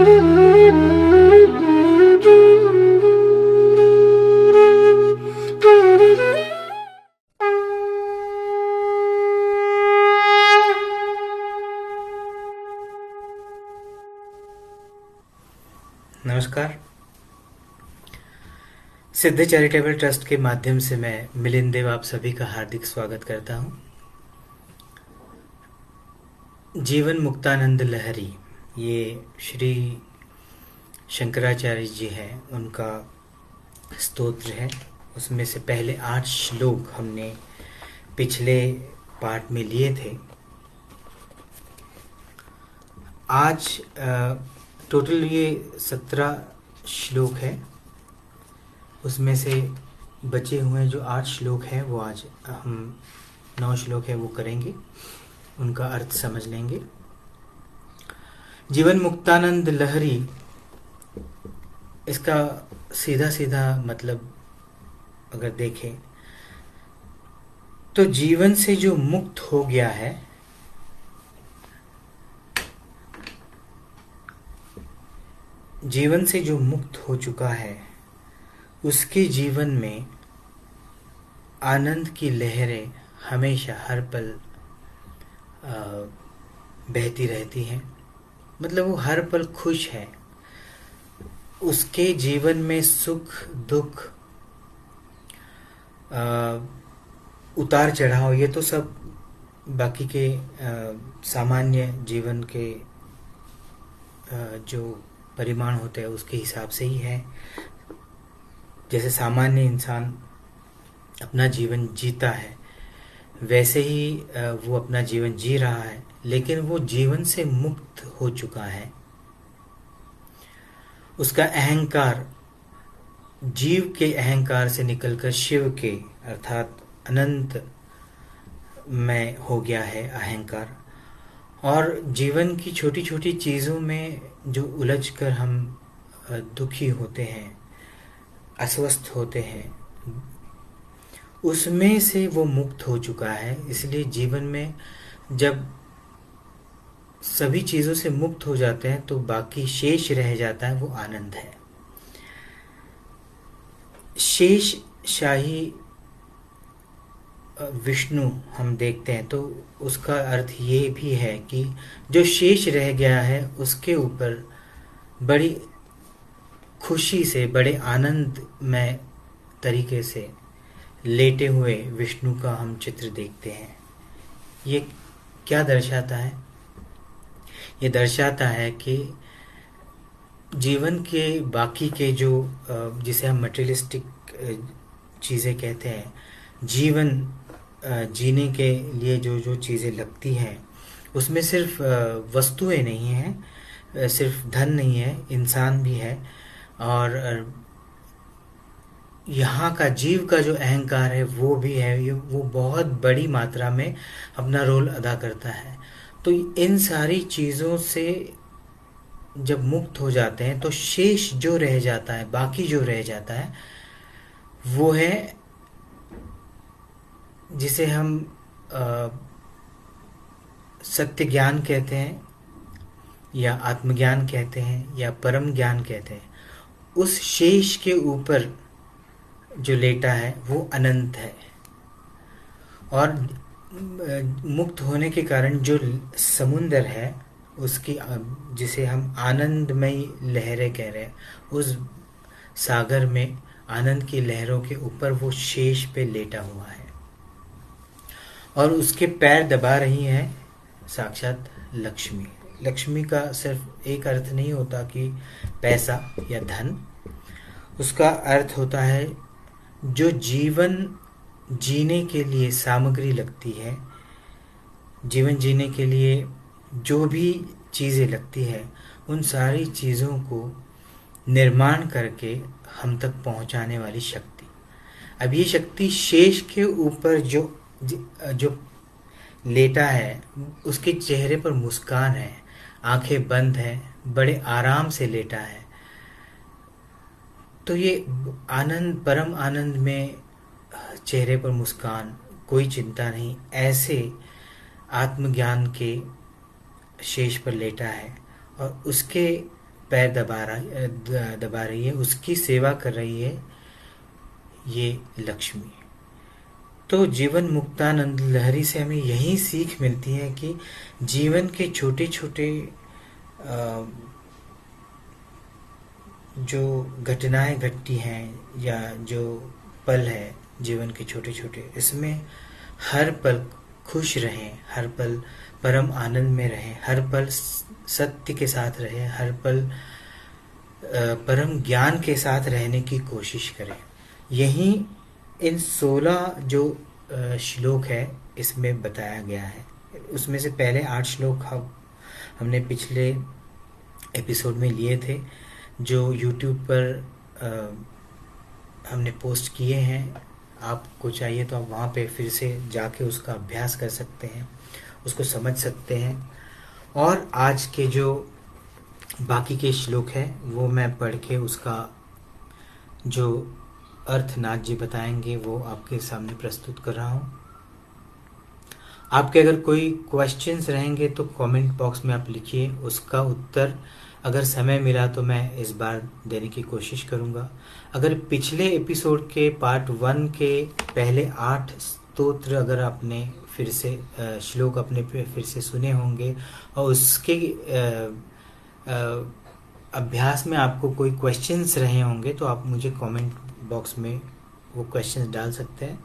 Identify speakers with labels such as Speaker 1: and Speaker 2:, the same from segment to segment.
Speaker 1: नमस्कार। सिद्ध charitable trust के माध्यम से मैं मिलिंद देव आप सभी का हार्दिक स्वागत करता हूं। जीवन मुक्तानंद लहरी, ये श्री शंकराचार्य जी हैं, उनका स्तोत्र है। उसमें से पहले 8 श्लोक हमने पिछले पार्ट में लिए थे। आज टोटल ये 17 श्लोक है। उसमें से बचे हुए जो 8 श्लोक हैं वो आज हम 9 श्लोक है वो करेंगे, उनका अर्थ समझ लेंगे। जीवन मुक्तानंद लहरी, इसका सीधा सीधा मतलब अगर देखें तो जीवन से जो मुक्त हो गया है, जीवन से जो मुक्त हो चुका है, उसके जीवन में आनंद की लहरें हमेशा हर पल बहती रहती हैं। मतलब वो हर पल खुश है। उसके जीवन में सुख दुख, उतार चढ़ाव, ये तो सब बाकी के सामान्य जीवन के जो परिमाण होते हैं उसके हिसाब से ही है। जैसे सामान्य इंसान अपना जीवन जीता है, वैसे ही वो अपना जीवन जी रहा है, लेकिन वो जीवन से मुक्त हो चुका है। उसका अहंकार जीव के अहंकार से निकलकर शिव के अर्थात अनंत में हो गया है अहंकार। और जीवन की छोटी छोटी चीज़ों में जो उलझकर हम दुखी होते हैं, अस्वस्थ होते हैं, उसमें से वो मुक्त हो चुका है। इसलिए जीवन में जब सभी चीज़ों से मुक्त हो जाते हैं तो बाकी शेष रह जाता है, वो आनंद है। शेष शाही विष्णु हम देखते हैं तो उसका अर्थ ये भी है कि जो शेष रह गया है उसके ऊपर बड़ी खुशी से, बड़े आनंदमय तरीके से लेटे हुए विष्णु का हम चित्र देखते हैं। ये क्या दर्शाता है? ये दर्शाता है कि जीवन के बाकी के जो जिसे हम मटेरियलिस्टिक चीज़ें कहते हैं, जीवन जीने के लिए जो जो चीज़ें लगती हैं, उसमें सिर्फ वस्तुएं नहीं हैं, सिर्फ धन नहीं है, इंसान भी है। और यहाँ का जीव का जो अहंकार है वो भी है, वो बहुत बड़ी मात्रा में अपना रोल अदा करता है। तो इन सारी चीज़ों से जब मुक्त हो जाते हैं तो शेष जो रह जाता है, बाकी जो रह जाता है, वो है जिसे हम सत्य ज्ञान कहते हैं, या आत्मज्ञान कहते हैं, या परम ज्ञान कहते हैं। उस शेष के ऊपर जो लेटा है वो अनंत है। और मुक्त होने के कारण जो समुंदर है, उसकी जिसे हम आनंदमयी लहरें कह रहे हैं, उस सागर में आनंद की लहरों के ऊपर वो शेष पे लेटा हुआ है और उसके पैर दबा रही हैं साक्षात लक्ष्मी। लक्ष्मी का सिर्फ एक अर्थ नहीं होता कि पैसा या धन, उसका अर्थ होता है जो जीवन जीने के लिए सामग्री लगती है, जीवन जीने के लिए जो भी चीज़ें लगती है, उन सारी चीज़ों को निर्माण करके हम तक पहुंचाने वाली शक्ति। अब ये शक्ति शेष के ऊपर जो लेटा है, उसके चेहरे पर मुस्कान है, आंखें बंद हैं, बड़े आराम से लेटा है। तो ये आनंद, परम आनंद में चेहरे पर मुस्कान, कोई चिंता नहीं, ऐसे आत्मज्ञान के शेष पर लेटा है। और उसके पैर दबा रही है, उसकी सेवा कर रही है ये लक्ष्मी। तो जीवन मुक्तानंद लहरी से हमें यही सीख मिलती है कि जीवन के छोटे छोटे जो घटनाएं घटती हैं या जो पल है जीवन के छोटे छोटे, इसमें हर पल खुश रहें, हर पल परम आनंद में रहें, हर पल सत्य के साथ रहें, हर पल परम ज्ञान के साथ रहने की कोशिश करें। यही इन 16 जो श्लोक है इसमें बताया गया है। उसमें से पहले 8 श्लोक हमने पिछले एपिसोड में लिए थे, जो YouTube पर हमने पोस्ट किए हैं। आपको चाहिए तो आप वहाँ पे फिर से जाके उसका अभ्यास कर सकते हैं, उसको समझ सकते हैं। और आज के जो बाकी के श्लोक हैं वो मैं पढ़ के उसका जो अर्थ नाथ जी बताएंगे वो आपके सामने प्रस्तुत कर रहा हूँ। आपके अगर कोई क्वेश्चंस रहेंगे तो कमेंट बॉक्स में आप लिखिए, उसका उत्तर अगर समय मिला तो मैं इस बार देने की कोशिश करूँगा। अगर पिछले एपिसोड के पार्ट 1 के पहले 8 स्तोत्र अगर आपने फिर से श्लोक अपने फिर से सुने होंगे और उसके अभ्यास में आपको कोई क्वेश्चंस रहे होंगे तो आप मुझे कमेंट बॉक्स में वो क्वेश्चंस डाल सकते हैं।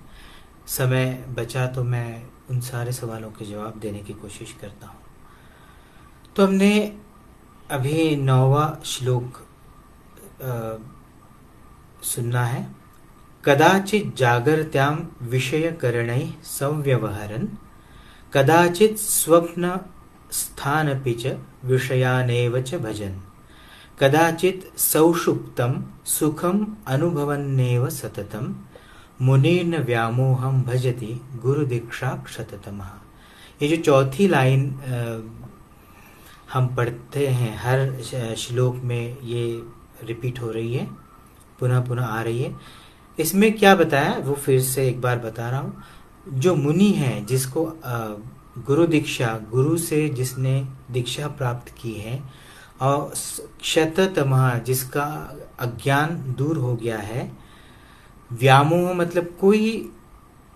Speaker 1: समय बचा तो मैं उन सारे सवालों के जवाब देने की कोशिश करता हूँ। तो हमने अभी 9वां श्लोक सुनना है। कदाचित जागर्त्यां विषयकरणैः संव्यवहरन् कदाचित स्वप्न स्थानपि च विषयानेव च भजन् कदाचित सौषुप्तं सुखम अनुभवन्नेव सततं मुनीर्न व्यामोहं भजति गुरुदीक्षा क्षततमः। ये जो चौथी लाइन हम पढ़ते हैं, हर श्लोक में ये रिपीट हो रही है, पुनः पुनः आ रही है। इसमें क्या बताया वो फिर से एक बार बता रहा हूँ। जो मुनि है, जिसको गुरु दीक्षा, गुरु से जिसने दीक्षा प्राप्त की है, और क्षततमः जिसका अज्ञान दूर हो गया है, व्यामोह मतलब कोई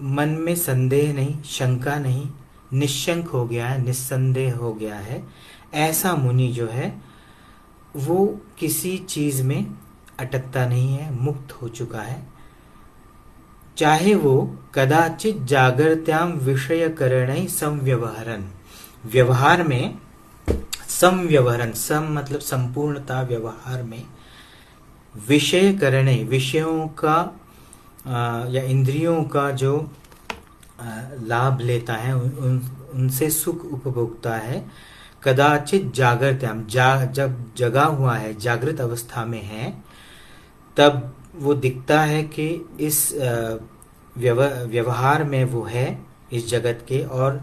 Speaker 1: मन में संदेह नहीं, शंका नहीं, निशंक हो गया है, निस्संदेह हो गया है, ऐसा मुनि जो है वो किसी चीज में अटकता नहीं है, मुक्त हो चुका है। चाहे वो कदाचित जागर्त्याम विषय करणैः संव्यवहरन्, व्यवहार में संव्यवहरन्, सम मतलब संपूर्णता, व्यवहार में विषय करणे, विषयों का या इंद्रियों का जो लाभ लेता है, उनसे सुख उपभोगता है। कदाचित जागृत्याम, जब जगा हुआ है, जागृत अवस्था में है, तब वो दिखता है कि इस व्यवहार में वो है इस जगत के, और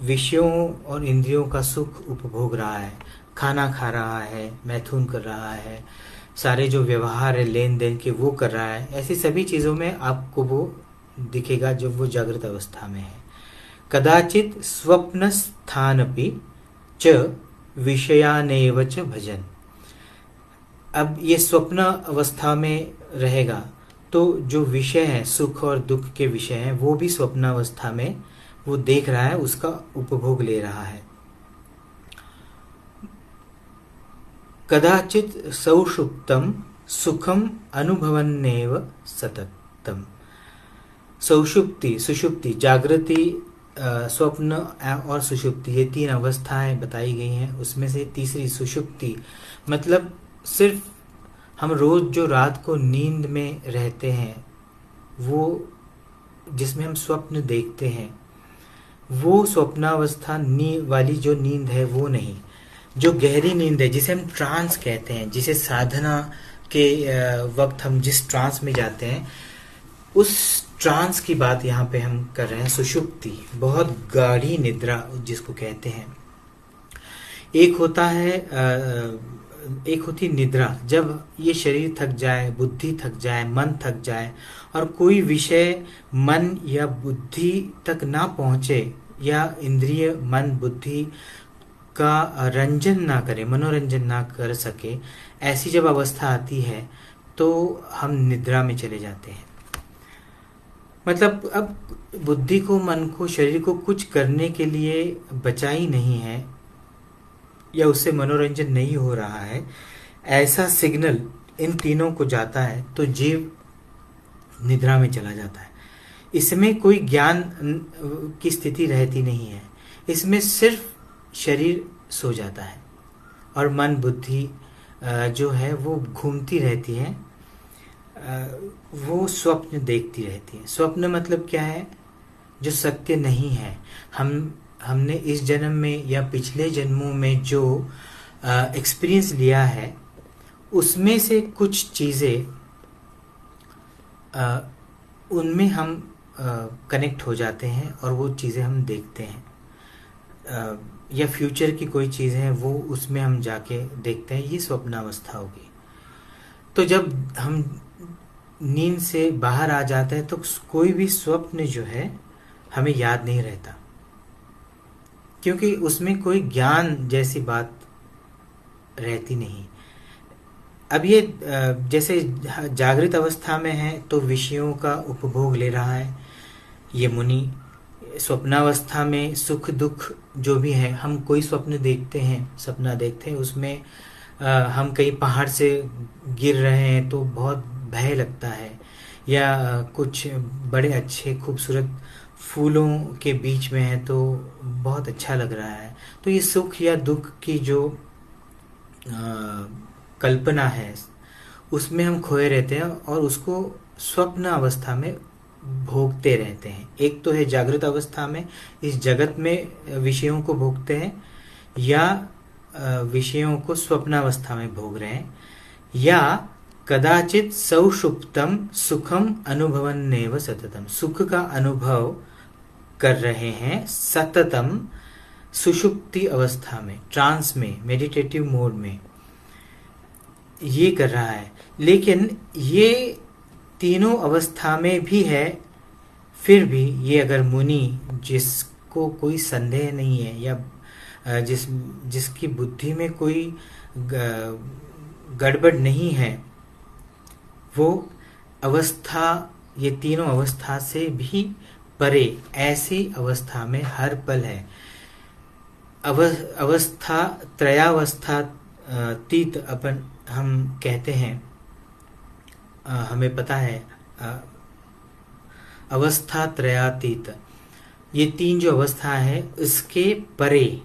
Speaker 1: विषयों और इंद्रियों का सुख उपभोग रहा है, खाना खा रहा है, मैथुन कर रहा है, सारे जो व्यवहार है लेन देन के वो कर रहा है। ऐसी सभी चीज़ों में आपको वो दिखेगा जब वो जागृत अवस्था में है। कदाचित स्वप्न स्थानपि च विषयानेव च भजन। अब ये स्वप्न अवस्था में रहेगा तो जो विषय है, सुख और दुख के विषय हैं, वो भी स्वप्न अवस्था में वो देख रहा है, उसका उपभोग ले रहा है। कदाचित सौषुप्तम सुखम अनुभवन्नेव सततम। सौषुप्ति, सुषुप्ति, जागृति, स्वप्न और सुषुप्ति, ये 3 अवस्थाएं बताई गई हैं। उसमें से तीसरी सुषुप्ति मतलब सिर्फ हम रोज जो रात को नींद में रहते हैं, वो जिसमें हम स्वप्न देखते हैं, वो स्वप्नावस्था वाली जो नींद है वो नहीं। जो गहरी नींद है, जिसे हम ट्रांस कहते हैं, जिसे साधना के वक्त हम जिस ट्रांस में जाते हैं, उस ट्रांस की बात यहाँ पे हम कर रहे हैं। सुषुप्ति, बहुत गाढ़ी निद्रा जिसको कहते हैं। एक होती निद्रा, जब ये शरीर थक जाए, बुद्धि थक जाए, मन थक जाए और कोई विषय मन या बुद्धि तक ना पहुंचे, या इंद्रिय मन बुद्धि का रंजन ना करे, मनोरंजन ना कर सके, ऐसी जब अवस्था आती है तो हम निद्रा में चले जाते हैं। मतलब अब बुद्धि को, मन को, शरीर को कुछ करने के लिए बचा ही नहीं है या उससे मनोरंजन नहीं हो रहा है, ऐसा सिग्नल इन तीनों को जाता है तो जीव निद्रा में चला जाता है। इसमें कोई ज्ञान की स्थिति रहती नहीं है, इसमें सिर्फ शरीर सो जाता है और मन बुद्धि जो है वो घूमती रहती है, वो स्वप्न देखती रहती है। स्वप्न मतलब क्या है? जो सत्य नहीं है। हमने इस जन्म में या पिछले जन्मों में जो एक्सपीरियंस लिया है उसमें से कुछ चीज़ें उनमें हम कनेक्ट हो जाते हैं और वो चीज़ें हम देखते हैं, या फ्यूचर की कोई चीज़ है वो उसमें हम जाके देखते हैं, ये स्वप्नावस्था होगी। तो जब हम नींद से बाहर आ जाते हैं तो कोई भी स्वप्न जो है हमें याद नहीं रहता, क्योंकि उसमें कोई ज्ञान जैसी बात रहती नहीं। अब ये जैसे जागृत अवस्था में है तो विषयों का उपभोग ले रहा है ये मुनि, स्वप्नावस्था में सुख दुख जो भी है, हम कोई स्वप्न देखते हैं, सपना देखते हैं, उसमें हम कहीं पहाड़ से गिर रहे हैं तो बहुत भय लगता है, या कुछ बड़े अच्छे खूबसूरत फूलों के बीच में है तो बहुत अच्छा लग रहा है। तो ये सुख या दुख की जो कल्पना है उसमें हम खोए रहते हैं और उसको स्वप्न अवस्था में भोगते रहते हैं। एक तो है जागृत अवस्था में इस जगत में विषयों को भोगते हैं, या विषयों को स्वप्नावस्था में भोग रहे हैं, या कदाचित सौषुप्तम सुखम अनुभवन्नेव सततम, सुख का अनुभव कर रहे हैं सततम सुषुप्ति अवस्था में, ट्रांस में, मेडिटेटिव मोड में ये कर रहा है। लेकिन ये तीनों अवस्था में भी है, फिर भी ये अगर मुनि जिसको कोई संदेह नहीं है या जिसकी बुद्धि में कोई गड़बड़ नहीं है, वो अवस्था, ये तीनों अवस्था से भी परे ऐसी अवस्था में हर पल है। अवस्था त्रयावस्था तीत अपन हम कहते हैं, हमें पता है अवस्था त्रयातीत, ये तीन जो अवस्था है इसके परे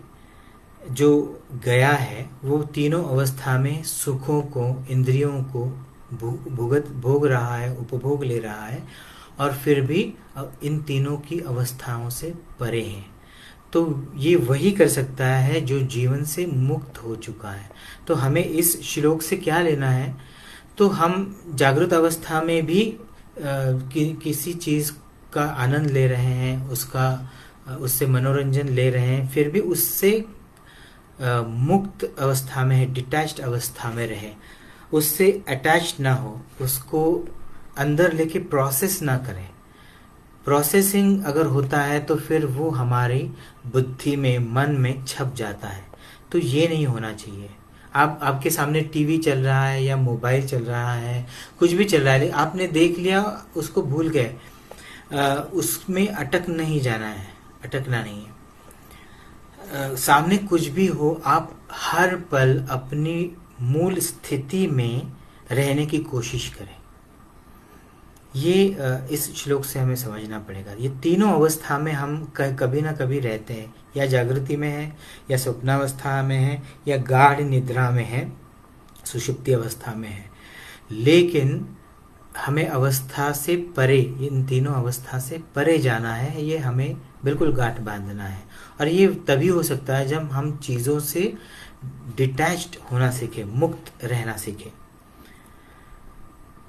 Speaker 1: जो गया है वो तीनों अवस्था में सुखों को, इंद्रियों को भोग रहा है, उपभोग ले रहा है, और फिर भी इन तीनों की अवस्थाओं से परे है। तो ये वही कर सकता है जो जीवन से मुक्त हो चुका है। तो हमें इस श्लोक से क्या लेना है? तो हम जागृत अवस्था में भी किसी चीज़ का आनंद ले रहे हैं, उससे मनोरंजन ले रहे हैं, फिर भी उससे मुक्त अवस्था में है, डिटैच्ड अवस्था में रहे, उससे अटैच ना हो, उसको अंदर लेके प्रोसेस ना करें। प्रोसेसिंग अगर होता है तो फिर वो हमारी बुद्धि में, मन में छप जाता है। तो ये नहीं होना चाहिए। आपके सामने टीवी चल रहा है या मोबाइल चल रहा है, कुछ भी चल रहा है, आपने देख लिया, उसको भूल गए, उसमें अटक नहीं जाना है, अटकना नहीं है। सामने कुछ भी हो, आप हर पल अपनी मूल स्थिति में रहने की कोशिश करें। ये इस श्लोक से हमें समझना पड़ेगा। ये तीनों अवस्था में हम कभी ना कभी रहते हैं, या जागृति में है, या स्वप्नावस्था में है, या गाढ़ निद्रा में है, सुषुप्ति अवस्था में है। लेकिन हमें अवस्था से परे, इन तीनों अवस्था से परे जाना है, ये हमें बिल्कुल गांठ बांधना है। और ये तभी हो सकता है जब हम चीज़ों से डिटैच्ड होना सीखें, मुक्त रहना सीखें।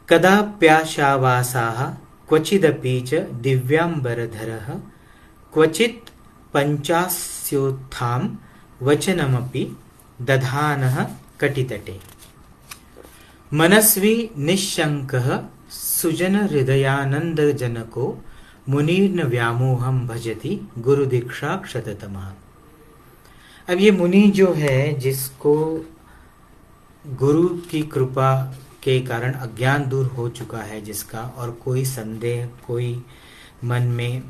Speaker 1: कदाप्याशावासाः क्वचिदपि च दिव्यांबरधरः क्वचित् पञ्चास्योत्थां वचनमपि दधानः कटितटे। मनस्वी निःशङ्कः सुजनहृदयानन्दजनको मुनिर्न व्यामोहं भजति गुरुदीक्षा क्षततमः। अब ये मुनि जो है, जिसको गुरु की कृपा के कारण अज्ञान दूर हो चुका है जिसका, और कोई संदेह, कोई मन में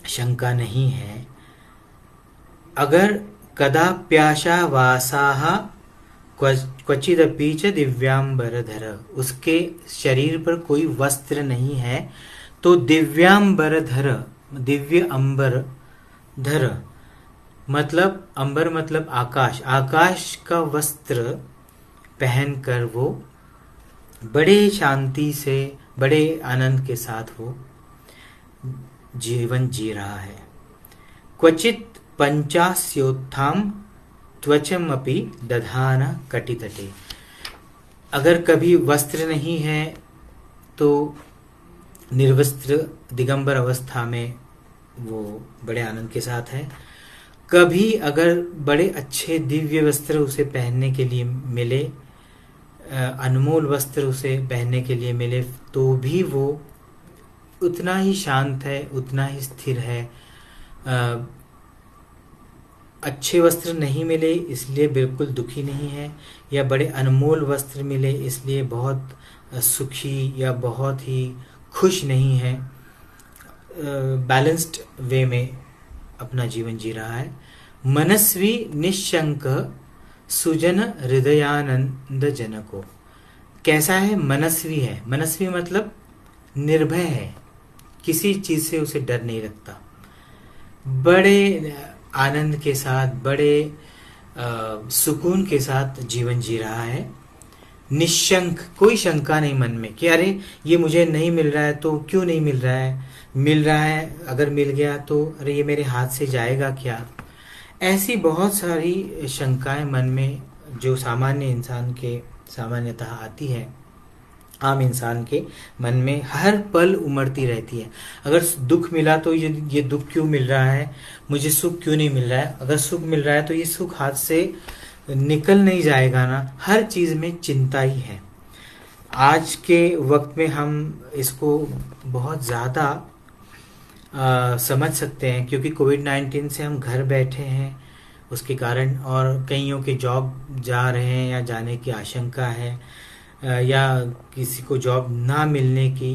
Speaker 1: शंका नहीं है, अगर कदाप्याशा वासाह क्वचिदपि च दिव्यांबरधर, उसके शरीर पर कोई वस्त्र नहीं है, तो दिव्यांबरधर, दिव्य अंबर धर मतलब, अंबर मतलब आकाश, आकाश का वस्त्र पहनकर वो बड़े शांति से, बड़े आनंद के साथ वो जीवन जी रहा है। क्वचित पंचास्योत्थाम त्वचमपि दधान कटितटे, अगर कभी वस्त्र नहीं है तो निर्वस्त्र दिगंबर अवस्था में वो बड़े आनंद के साथ है। कभी अगर बड़े अच्छे दिव्य वस्त्र उसे पहनने के लिए मिले, अनमोल वस्त्र उसे पहनने के लिए मिले, तो भी वो उतना ही शांत है, उतना ही स्थिर है। अच्छे वस्त्र नहीं मिले इसलिए बिल्कुल दुखी नहीं है, या बड़े अनमोल वस्त्र मिले इसलिए बहुत सुखी या बहुत ही खुश नहीं है। बैलेंस्ड वे में अपना जीवन जी रहा है। मनस्वी निशंक सुजन हृदयानंद जनको, कैसा है? मनस्वी है। मनस्वी मतलब निर्भय है, किसी चीज से उसे डर नहीं लगता, बड़े आनंद के साथ, बड़े सुकून के साथ जीवन जी रहा है। निशंक, कोई शंका नहीं मन में कि अरे ये मुझे नहीं मिल रहा है तो क्यों नहीं मिल रहा है, मिल रहा है, अगर मिल गया तो अरे ये मेरे हाथ से जाएगा क्या। ऐसी बहुत सारी शंकाएं मन में जो सामान्य इंसान के सामान्यतः आती है, आम इंसान के मन में हर पल उमड़ती रहती है। अगर दुख मिला तो ये दुख क्यों मिल रहा है, मुझे सुख क्यों नहीं मिल रहा है, अगर सुख मिल रहा है तो ये सुख हाथ से निकल नहीं जाएगा ना। हर चीज में चिंता ही है। आज के वक्त में हम इसको बहुत ज़्यादा समझ सकते हैं, क्योंकि कोविड-19 से हम घर बैठे हैं उसके कारण, और कईयों के जॉब जा रहे हैं या जाने की आशंका है, या किसी को जॉब ना मिलने की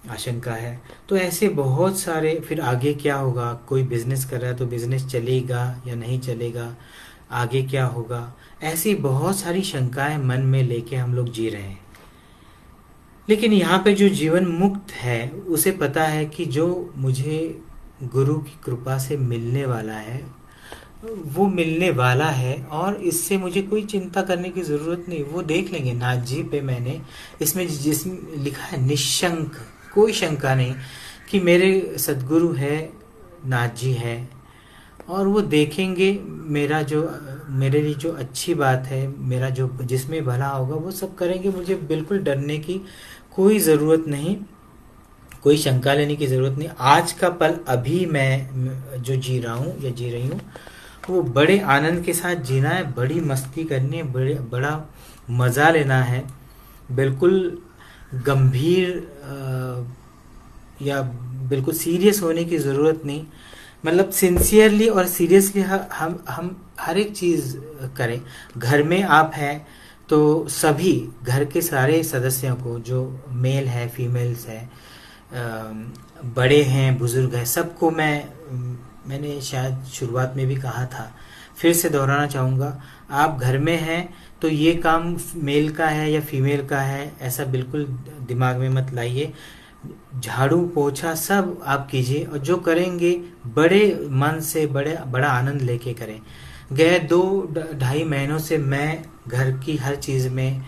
Speaker 1: आशंका है। तो ऐसे बहुत सारे, फिर आगे क्या होगा, कोई बिजनेस कर रहा है तो बिजनेस चलेगा या नहीं चलेगा, आगे क्या होगा, ऐसी बहुत सारी शंकाएं मन में लेके हम लोग जी रहे हैं। लेकिन यहाँ पे जो जीवन मुक्त है उसे पता है कि जो मुझे गुरु की कृपा से मिलने वाला है वो मिलने वाला है, और इससे मुझे कोई चिंता करने की ज़रूरत नहीं। वो देख लेंगे। नाथ जी पे मैंने इसमें जिसमें लिखा है निशंक, कोई शंका नहीं कि मेरे सद्गुरु है, नाथ जी है, और वो देखेंगे मेरे लिए जो अच्छी बात है, मेरा जो जिसमें भला होगा वो सब करेंगे। मुझे बिल्कुल डरने की कोई ज़रूरत नहीं, कोई शंका लेने की ज़रूरत नहीं। आज का पल अभी मैं जो जी रहा हूँ या जी रही हूँ वो बड़े आनंद के साथ जीना है, बड़ी मस्ती करनी है, बड़ा मज़ा लेना है। बिल्कुल गंभीर या बिल्कुल सीरियस होने की ज़रूरत नहीं। मतलब सिंसियरली और सीरियसली हम हर एक चीज़ करें। घर में आप हैं तो सभी घर के सारे सदस्यों को, जो मेल है, फीमेल्स है, बड़े हैं, बुजुर्ग हैं, सबको मैंने शायद शुरुआत में भी कहा था, फिर से दोहराना चाहूँगा। आप घर में हैं तो ये काम मेल का है या फीमेल का है ऐसा बिल्कुल दिमाग में मत लाइए। झाड़ू पोछा सब आप कीजिए, और जो करेंगे बड़े मन से, बड़ा आनंद लेके करें। गए 2-2.5 महीनों से मैं घर की हर चीज़ में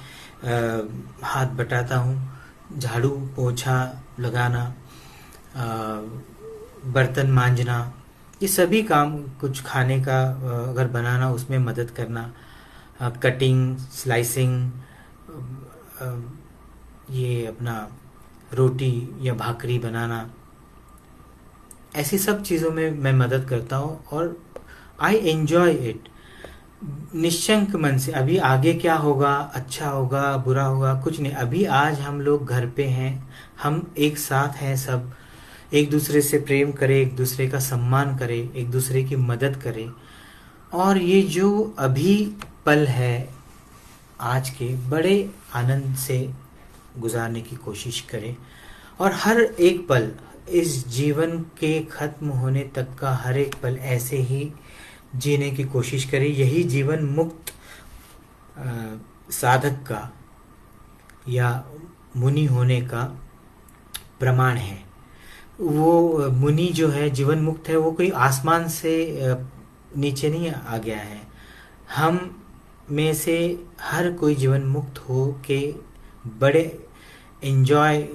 Speaker 1: हाथ बटाता हूँ। झाड़ू पोछा लगाना, बर्तन मांजना, ये सभी काम, कुछ खाने का अगर बनाना उसमें मदद करना, कटिंग, स्लाइसिंग, ये अपना रोटी या भाकरी बनाना, ऐसी सब चीज़ों में मैं मदद करता हूँ और आई एंजॉय इट निशंक मन से। अभी आगे क्या होगा, अच्छा होगा, बुरा होगा, कुछ नहीं। अभी आज हम लोग घर पे हैं, हम एक साथ हैं, सब एक दूसरे से प्रेम करें, एक दूसरे का सम्मान करें, एक दूसरे की मदद करें, और ये जो अभी पल है आज के, बड़े आनंद से गुजारने की कोशिश करें। और हर एक पल, इस जीवन के खत्म होने तक का हर एक पल ऐसे ही जीने की कोशिश करें। यही जीवन मुक्त साधक का या मुनि होने का प्रमाण है। वो मुनि जो है, जीवन मुक्त है, वो कोई आसमान से नीचे नहीं आ गया है। हम में से हर कोई जीवन मुक्त हो के बड़े एंजॉय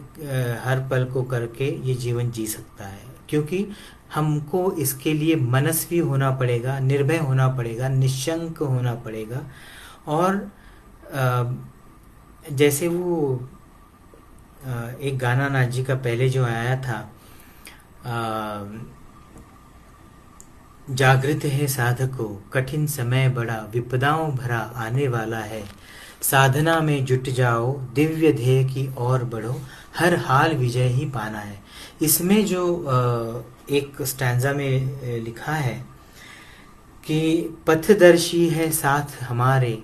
Speaker 1: हर पल को करके ये जीवन जी सकता है, क्योंकि हमको इसके लिए मनस्वी होना पड़ेगा, निर्भय होना पड़ेगा, निशंक होना पड़ेगा। और जैसे वो एक गाना नाथ जी का पहले जो आया था, जागृत है साधको, कठिन समय बड़ा, विपदाओं भरा आने वाला है, साधना में जुट जाओ, दिव्य ध्येय की ओर बढ़ो, हर हाल विजय ही पाना है। इसमें जो एक स्टैंजा में लिखा है कि पथदर्शी है साथ हमारे,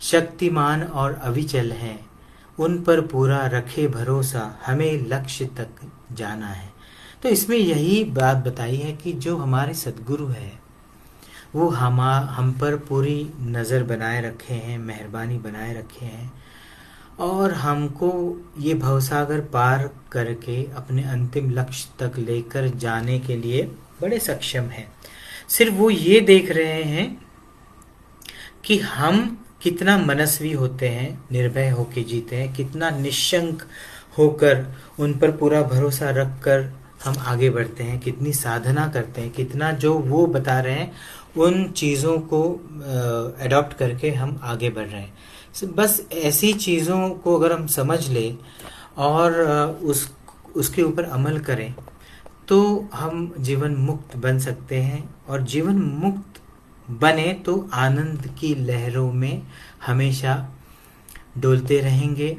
Speaker 1: शक्तिमान और अविचल हैं, उन पर पूरा रखे भरोसा, हमें लक्ष्य तक जाना है। तो इसमें यही बात बताई है कि जो हमारे सद्गुरु है वो हम पर पूरी नज़र बनाए रखे हैं, मेहरबानी बनाए रखे हैं, और हमको ये भवसागर पार करके अपने अंतिम लक्ष्य तक लेकर जाने के लिए बड़े सक्षम हैं। सिर्फ वो ये देख रहे हैं कि हम कितना मनस्वी होते हैं, निर्भय होके जीते हैं, कितना निशंक होकर उन पर पूरा भरोसा रखकर हम आगे बढ़ते हैं, कितनी साधना करते हैं, कितना जो वो बता रहे हैं उन चीज़ों को अडॉप्ट करके हम आगे बढ़ रहे हैं। बस ऐसी चीज़ों को अगर हम समझ लें और उसके ऊपर अमल करें तो हम जीवन मुक्त बन सकते हैं। और जीवन मुक्त बने तो आनंद की लहरों में हमेशा डोलते रहेंगे,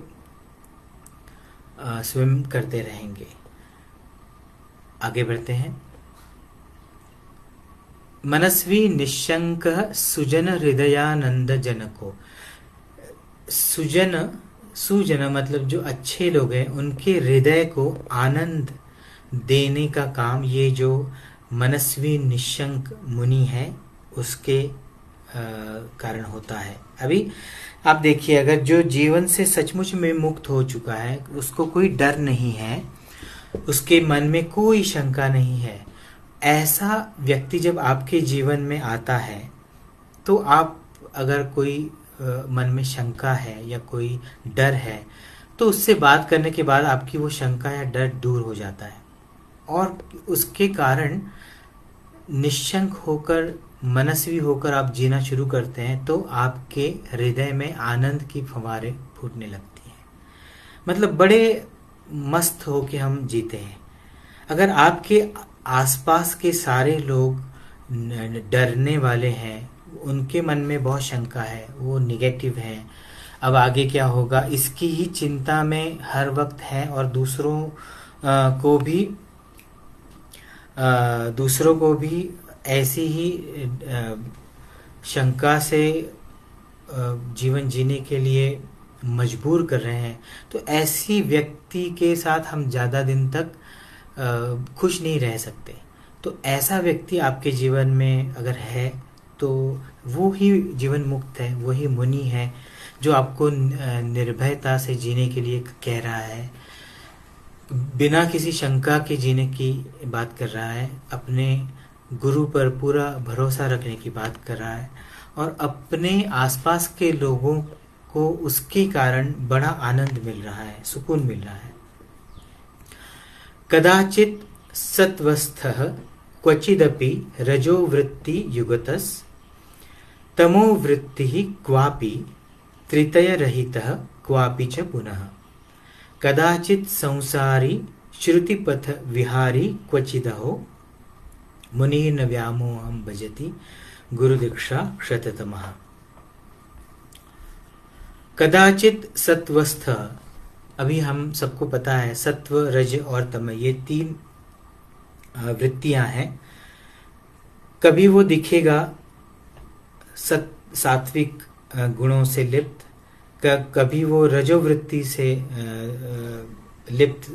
Speaker 1: स्विम करते रहेंगे। आगे बढ़ते हैं। मनस्वी निशंक सुजन हृदयानंद जनको। सुजन मतलब जो अच्छे लोग हैं, उनके हृदय को आनंद देने का काम ये जो मनस्वी निशंक मुनि है उसके कारण होता है। अभी आप देखिए, अगर जो जीवन से सचमुच में मुक्त हो चुका है, उसको कोई डर नहीं है, उसके मन में कोई शंका नहीं है, ऐसा व्यक्ति जब आपके जीवन में आता है तो आप अगर कोई मन में शंका है या कोई डर है तो उससे बात करने के बाद आपकी वो शंका या डर दूर हो जाता है और उसके कारण निश्चंक होकर, मनस्वी होकर आप जीना शुरू करते हैं तो आपके हृदय में आनंद की फव्वारें फूटने लगती हैं। मतलब बड़े मस्त हो के हम जीते हैं। अगर आपके आसपास के सारे लोग डरने वाले हैं, उनके मन में बहुत शंका है, वो निगेटिव हैं, अब आगे क्या होगा इसकी ही चिंता में हर वक्त है, और दूसरों को भी ऐसी ही शंका से जीवन जीने के लिए मजबूर कर रहे हैं, तो ऐसी व्यक्ति के साथ हम ज़्यादा दिन तक खुश नहीं रह सकते। तो ऐसा व्यक्ति आपके जीवन में अगर है तो वो ही जीवन मुक्त है, वही मुनि है जो आपको निर्भयता से जीने के लिए कह रहा है, बिना किसी शंका के जीने की बात कर रहा है, अपने गुरु पर पूरा भरोसा रखने की बात कर रहा है, और अपने आसपास के लोगों को उसके कारण बड़ा आनंद मिल रहा है, सुकून मिल रहा है। कदाचित सत्वस्थः क्वचिदपि रजोवृत्ति युगतस्, तमोवृत्तिः क्वापि त्रितयरहितः क्वापि च पुनः। कदाचित संसारी श्रुतिपथ विहारी क्वचिदहो, मुनिर्न व्यामोहं भजति गुरुदीक्षा क्षततमः। कदाचित सत्वस्थ, अभी हम सबको पता है सत्व, रज और तम ये तीन वृत्तियां हैं। कभी वो दिखेगा सात्विक गुणों से लिप्त, कभी वो रजोवृत्ति से लिप्त,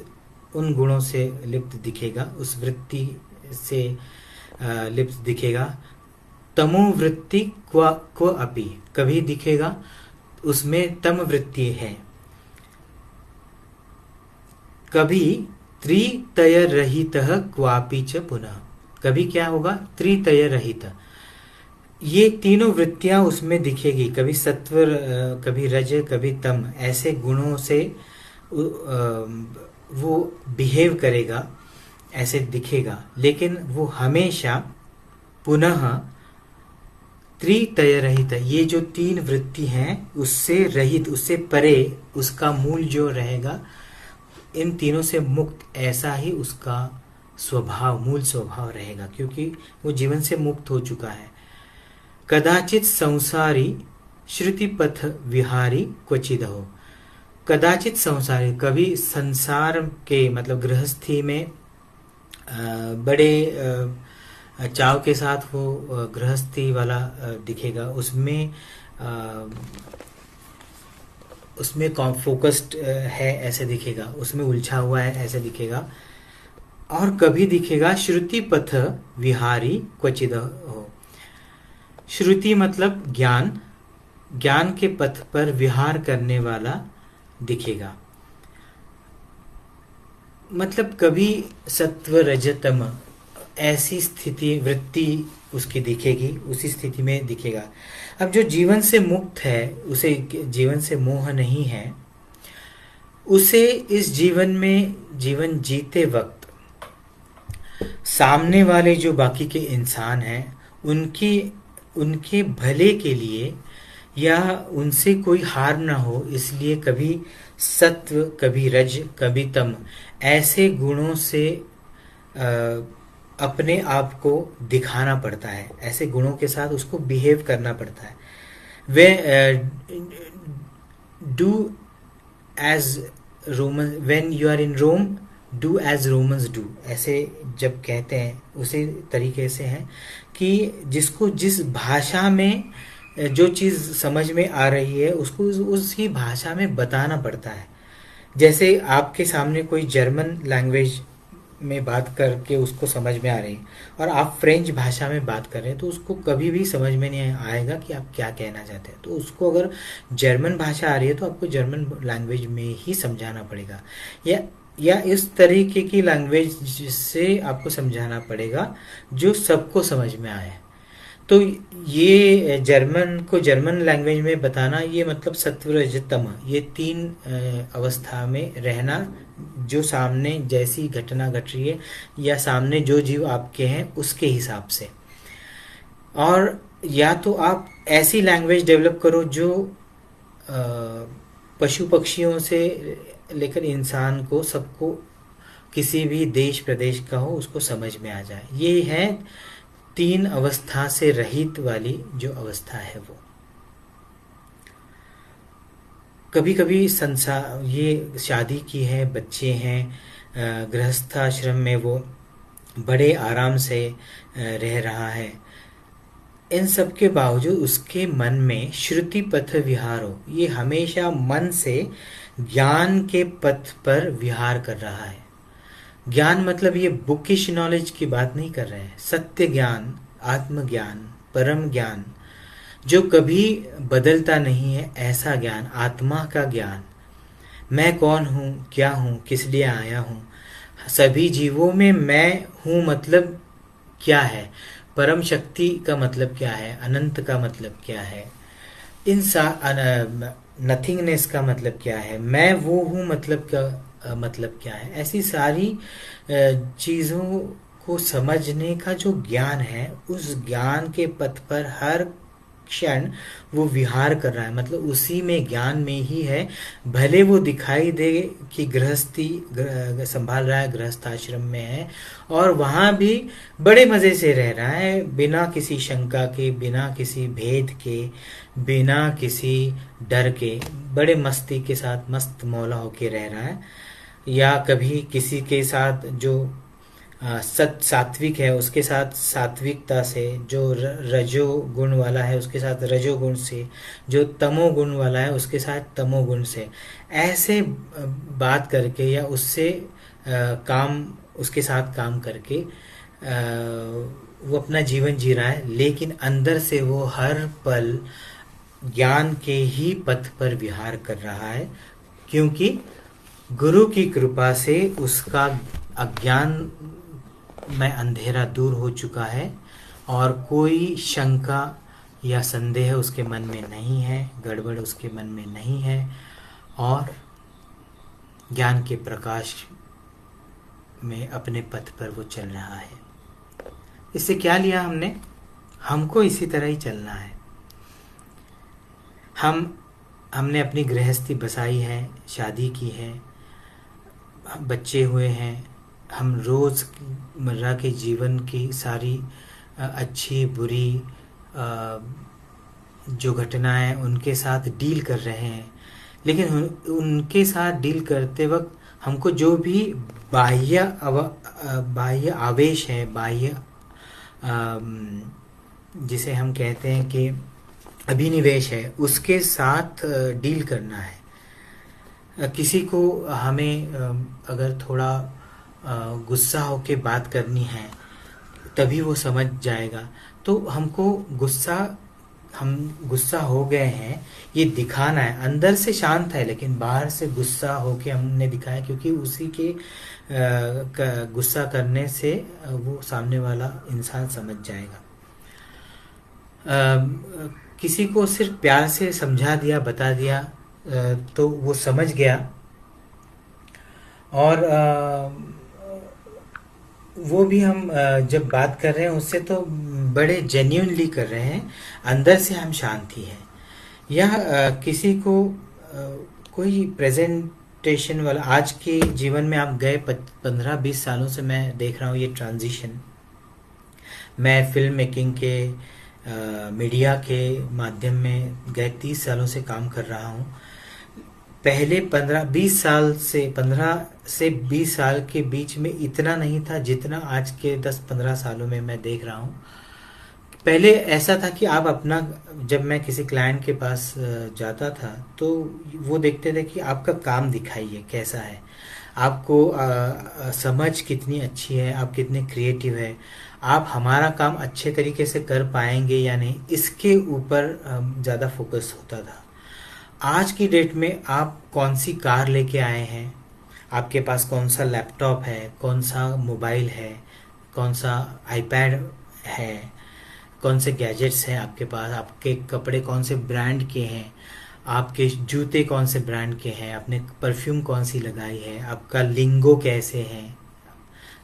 Speaker 1: उन गुणों से लिप्त दिखेगा, उस वृत्ति से लिप्त दिखेगा। तमोवृत्ति क्व अपि, कभी दिखेगा उसमें तम वृत्ति है। कभी त्रितय रहित क्वापि च पुनः, कभी क्या होगा, त्रितय रहित, ये तीनों वृत्तियां उसमें दिखेगी, कभी सत्व, कभी रज, कभी तम, ऐसे गुणों से वो बिहेव करेगा, ऐसे दिखेगा, लेकिन वो हमेशा पुनः त्रितय रहित, ये जो तीन वृत्ति हैं उससे रहित, उससे परे, उसका मूल जो रहेगा इन तीनों से मुक्त, ऐसा ही उसका स्वभाव, मूल स्वभाव रहेगा, क्योंकि वो जीवन से मुक्त हो चुका है। कदाचित संसारी श्रुति पथ विहारी क्वचिद हो, कदाचित संसारी, कभी संसार के मतलब गृहस्थी में बड़े चाव के साथ वो गृहस्थी वाला दिखेगा, उसमें उसमें फोकस्ड है ऐसे दिखेगा, उसमें उलझा हुआ है ऐसे दिखेगा। और कभी दिखेगा श्रुति पथ विहारी क्वचिद हो, श्रुति मतलब ज्ञान, ज्ञान के पथ पर विहार करने वाला दिखेगा। मतलब कभी सत्व रजतम ऐसी स्थिति, वृत्ति उसकी दिखेगी, उसी स्थिति में दिखेगा। अब जो जीवन से मुक्त है, उसे जीवन से मोह नहीं है, उसे इस जीवन में, जीवन जीते वक्त सामने वाले जो बाकी के इंसान हैं उनके भले के लिए या उनसे कोई हार ना हो, इसलिए कभी सत्व, कभी रज, कभी तम, ऐसे गुणों से अपने आप को दिखाना पड़ता है, ऐसे गुणों के साथ उसको बिहेव करना पड़ता है। We do as Roman, when you are in Rome do as Romans do, ऐसे जब कहते हैं उसी तरीके से है कि जिसको जिस भाषा में जो चीज़ समझ में आ रही है उसको उसी भाषा में बताना पड़ता है। जैसे आपके सामने कोई जर्मन लैंग्वेज में बात करके उसको समझ में आ रही है और आप फ्रेंच भाषा में बात कर रहे हैं, तो उसको कभी भी समझ में नहीं आएगा कि आप क्या कहना चाहते हैं। तो उसको अगर जर्मन भाषा आ रही है तो आपको जर्मन लैंग्वेज में ही समझाना पड़ेगा, या इस तरीके की लैंग्वेज से आपको समझाना पड़ेगा जो सबको समझ में आए। तो ये जर्मन को जर्मन लैंग्वेज में बताना, ये मतलब सत्व रज तम, ये तीन अवस्था में रहना, जो सामने जैसी घटना घट रही है या सामने जो जीव आपके हैं उसके हिसाब से। और या तो आप ऐसी लैंग्वेज डेवलप करो जो पशु पक्षियों से लेकर इंसान को, सबको, किसी भी देश प्रदेश का हो, उसको समझ में आ जाए। ये है तीन अवस्था से रहित वाली जो अवस्था है वो। कभी कभी संसार, ये शादी की है, बच्चे हैं, गृहस्थाश्रम में वो बड़े आराम से रह रहा है, इन सब के बावजूद उसके मन में श्रुति पथ विहार हो, ये हमेशा मन से ज्ञान के पथ पर विहार कर रहा है। ज्ञान मतलब ये बुकिश नॉलेज की बात नहीं कर रहे हैं, सत्य ज्ञान, आत्मज्ञान, परम ज्ञान जो कभी बदलता नहीं है, ऐसा ज्ञान, आत्मा का ज्ञान। मैं कौन हूँ, क्या हूँ, किस लिए आया हूँ, सभी जीवों में मैं हूँ मतलब क्या है, परम शक्ति का मतलब क्या है, अनंत का मतलब क्या है, नथिंगनेस का मतलब क्या है, मैं वो हूँ मतलब क्या है। ऐसी सारी चीज़ों को समझने का जो ज्ञान है, उस ज्ञान के पथ पर हर क्षण वो विहार कर रहा है, मतलब उसी में, ज्ञान में ही है। भले वो दिखाई दे कि गृहस्थी संभाल रहा है, गृहस्थाश्रम में है और वहाँ भी बड़े मज़े से रह रहा है, बिना किसी शंका के, बिना किसी भेद के, बिना किसी डर के, बड़े मस्ती के साथ मस्त मौला होके रह रहा है। या कभी किसी के साथ जो सात्विक है उसके साथ सात्विकता से, जो रजो गुण वाला है उसके साथ रजोगुण से, जो तमोगुण वाला है उसके साथ तमोगुण से, ऐसे बात करके या उससे काम, उसके साथ काम करके वो अपना जीवन जी रहा है, लेकिन अंदर से वो हर पल ज्ञान के ही पथ पर विहार कर रहा है, क्योंकि गुरु की कृपा से उसका अज्ञान में अंधेरा दूर हो चुका है और कोई शंका या संदेह उसके मन में नहीं है, गड़बड़ उसके मन में नहीं है, और ज्ञान के प्रकाश में अपने पथ पर वो चल रहा है। इससे क्या लिया हमने? हमको इसी तरह ही चलना है। हमने अपनी गृहस्थी बसाई है, शादी की है, बच्चे हुए हैं, हम रोज़ मर्रा के जीवन की सारी अच्छी बुरी जो घटनाएं उनके साथ डील कर रहे हैं, लेकिन उनके साथ डील करते वक्त हमको जो भी बाह्य आवेश है, बाह्य जिसे हम कहते हैं कि अभिनिवेश है, उसके साथ डील करना है। किसी को हमें अगर थोड़ा गुस्सा होके बात करनी है तभी वो समझ जाएगा, तो हमको हम गुस्सा हो गए हैं ये दिखाना है। अंदर से शांत है लेकिन बाहर से गुस्सा होके हमने दिखाया, क्योंकि उसी के गुस्सा करने से वो सामने वाला इंसान समझ जाएगा। किसी को सिर्फ प्यार से समझा दिया, बता दिया तो वो समझ गया, और वो भी हम जब बात कर रहे हैं उससे तो बड़े जेन्युइनली कर रहे हैं, अंदर से हम शांति है। या किसी को कोई प्रेजेंटेशन वाला, आज के जीवन में आप गए 15-20 सालों से मैं देख रहा हूँ ये ट्रांजिशन। मैं फिल्म मेकिंग के मीडिया के माध्यम में गए 30 सालों से काम कर रहा हूँ। पहले 15 से 20 साल के बीच में इतना नहीं था जितना आज के 10-15 सालों में मैं देख रहा हूँ। पहले ऐसा था कि आप अपना, जब मैं किसी क्लाइंट के पास जाता था तो वो देखते थे कि आपका काम दिखाइए कैसा है, आपको समझ कितनी अच्छी है, आप कितने क्रिएटिव है, आप हमारा काम अच्छे तरीके से कर पाएंगे या नहीं, इसके ऊपर ज़्यादा फोकस होता था। आज की डेट में आप कौन सी कार लेके आए हैं, आपके पास कौन सा लैपटॉप है, कौन सा मोबाइल है, कौन सा आईपैड है, कौन से गैजेट्स हैं आपके पास, आपके कपड़े कौन से ब्रांड के हैं, आपके जूते कौन से ब्रांड के हैं, आपने परफ्यूम कौन सी लगाई है, आपका लिंगो कैसे है,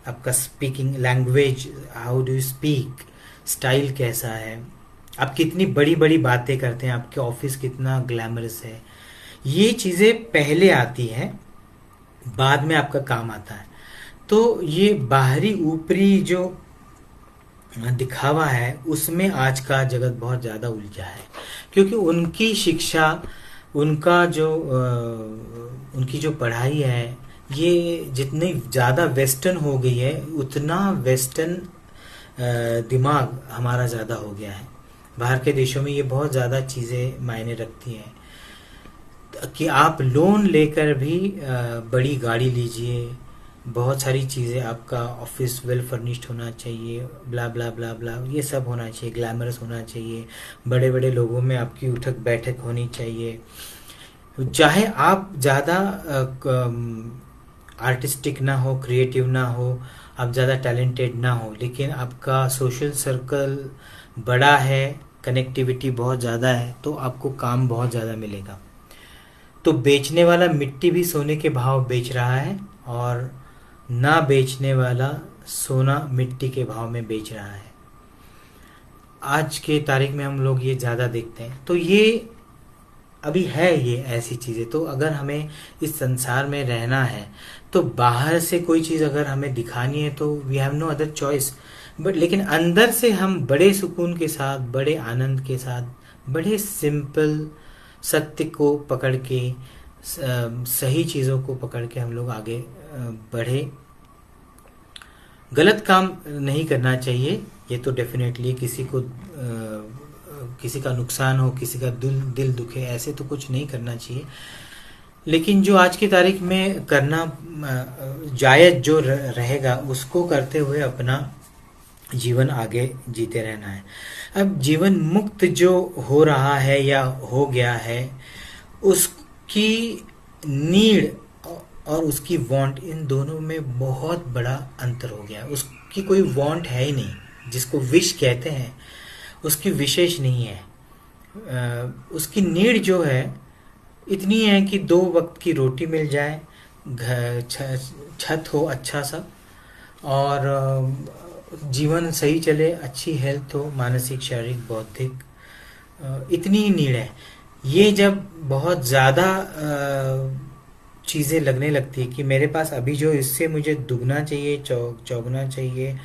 Speaker 1: आपका speaking language, how do you speak, style कैसा है, आप कितनी बड़ी बड़ी बातें करते हैं, आपके ऑफिस कितना ग्लैमरस है। ये चीज़ें पहले आती हैं, बाद में आपका काम आता है। तो ये बाहरी ऊपरी जो दिखावा है उसमें आज का जगत बहुत ज़्यादा उलझा है, क्योंकि उनकी शिक्षा, उनकी जो पढ़ाई है, ये जितनी ज़्यादा वेस्टर्न हो गई है उतना वेस्टर्न दिमाग हमारा ज़्यादा हो गया है। बाहर के देशों में ये बहुत ज़्यादा चीज़ें मायने रखती हैं कि आप लोन लेकर भी बड़ी गाड़ी लीजिए, बहुत सारी चीज़ें, आपका ऑफिस वेल फर्निश्ड होना चाहिए, ब्ला ब्ला ब्ला ब्ला, ये सब होना चाहिए, ग्लैमरस होना चाहिए, बड़े बड़े लोगों में आपकी उठक बैठक होनी चाहिए। चाहे आप ज़्यादा आर्टिस्टिक ना हो, क्रिएटिव ना हो, आप ज़्यादा टैलेंटेड ना हो, लेकिन आपका सोशल सर्कल बड़ा है, कनेक्टिविटी बहुत ज़्यादा है, तो आपको काम बहुत ज़्यादा मिलेगा। तो बेचने वाला मिट्टी भी सोने के भाव बेच रहा है, और ना बेचने वाला सोना मिट्टी के भाव में बेच रहा है। आज के तारीख में हम लोग ये ज़्यादा देखते हैं। तो ये अभी है, ये ऐसी चीज़ें। तो अगर हमें इस संसार में रहना है तो बाहर से कोई चीज़ अगर हमें दिखानी है तो we have no other choice, but लेकिन अंदर से हम बड़े सुकून के साथ, बड़े आनंद के साथ, बड़े सिंपल सत्य को पकड़ के, सही चीज़ों को पकड़ के हम लोग आगे बढ़े। गलत काम नहीं करना चाहिए, ये तो डेफिनेटली किसी का नुकसान हो, किसी का दिल दिल दुखे, ऐसे तो कुछ नहीं करना चाहिए। लेकिन जो आज की तारीख में करना जायज जो रहेगा उसको करते हुए अपना जीवन आगे जीते रहना है। अब जीवन मुक्त जो हो रहा है या हो गया है, उसकी नीड और उसकी वांट, इन दोनों में बहुत बड़ा अंतर हो गया है। उसकी कोई वांट है ही नहीं, जिसको विश कहते हैं उसकी विशेष नहीं है। उसकी नीड जो है इतनी है कि 2 वक्त की रोटी मिल जाए, छत हो अच्छा सा, और जीवन सही चले, अच्छी हेल्थ हो, मानसिक शारीरिक बौद्धिक, इतनी ही नीड है। ये जब बहुत ज़्यादा चीज़ें लगने लगती है कि मेरे पास अभी जो, इससे मुझे दुगना चाहिए, चौगुना चाहिए,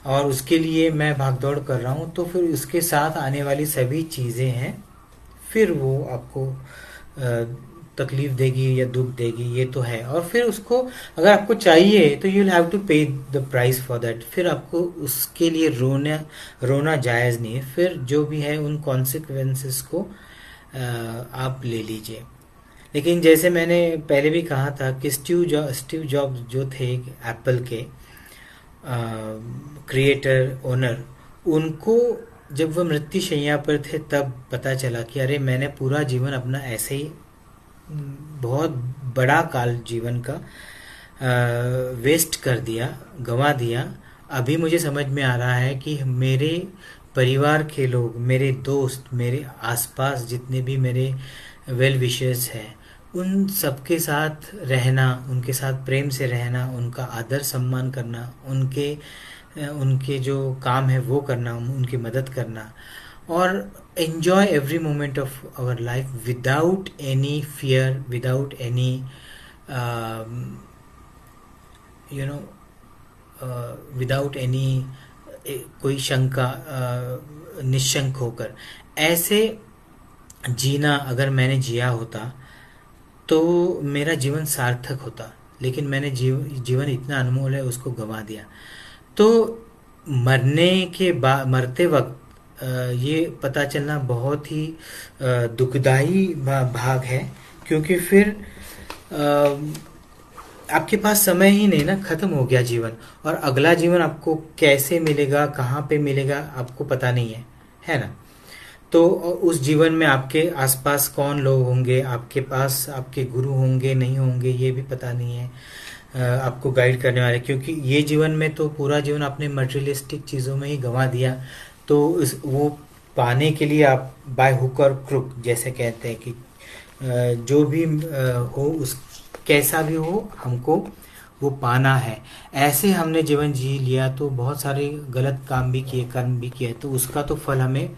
Speaker 1: और उसके लिए मैं भागदौड़ कर रहा हूँ, तो फिर उसके साथ आने वाली सभी चीज़ें हैं, फिर वो आपको तकलीफ देगी या दुख देगी, ये तो है। और फिर उसको अगर आपको चाहिए तो यू विल हैव टू पे द प्राइस फॉर दैट। फिर आपको उसके लिए रोना जायज़ नहीं है। फिर जो भी है उन कॉन्सिक्वेंसेस को आप ले लीजिए। लेकिन जैसे मैंने पहले भी कहा था कि स्टीव जॉब्स जो थे एप्पल के क्रिएटर ओनर, उनको जब वह मृत्युशैया पर थे तब पता चला कि अरे मैंने पूरा जीवन अपना ऐसे ही बहुत बड़ा काल जीवन का वेस्ट कर दिया, गंवा दिया। अभी मुझे समझ में आ रहा है कि मेरे परिवार के लोग, मेरे दोस्त, मेरे आसपास जितने भी मेरे वेल विशर्स हैं, उन सबके साथ रहना, उनके साथ प्रेम से रहना, उनका आदर सम्मान करना, उनके जो काम है वो करना, उनकी मदद करना, और enjoy every moment of our life without any fear, without any you know without any कोई शंका, निशंक होकर ऐसे जीना अगर मैंने जिया होता तो मेरा जीवन सार्थक होता। लेकिन मैंने जीवन इतना अनमोल है, उसको गंवा दिया। तो मरते वक्त ये पता चलना बहुत ही दुखदाई भाग है, क्योंकि फिर आपके पास समय ही नहीं ना, खत्म हो गया जीवन। और अगला जीवन आपको कैसे मिलेगा, कहाँ पे मिलेगा, आपको पता नहीं है ना। तो उस जीवन में आपके आसपास कौन लोग होंगे, आपके पास आपके गुरु होंगे नहीं होंगे, ये भी पता नहीं है आपको गाइड करने वाले। क्योंकि ये जीवन में तो पूरा जीवन आपने मटेरियलिस्टिक चीज़ों में ही गंवा दिया। तो वो पाने के लिए आप बाय हुक और क्रुक, जैसे कहते हैं कि जो भी हो, उस कैसा भी हो, हमको वो पाना है। ऐसे हमने जीवन जी लिया तो बहुत सारे गलत काम भी किए, कर्म भी किए, तो उसका तो फल हमें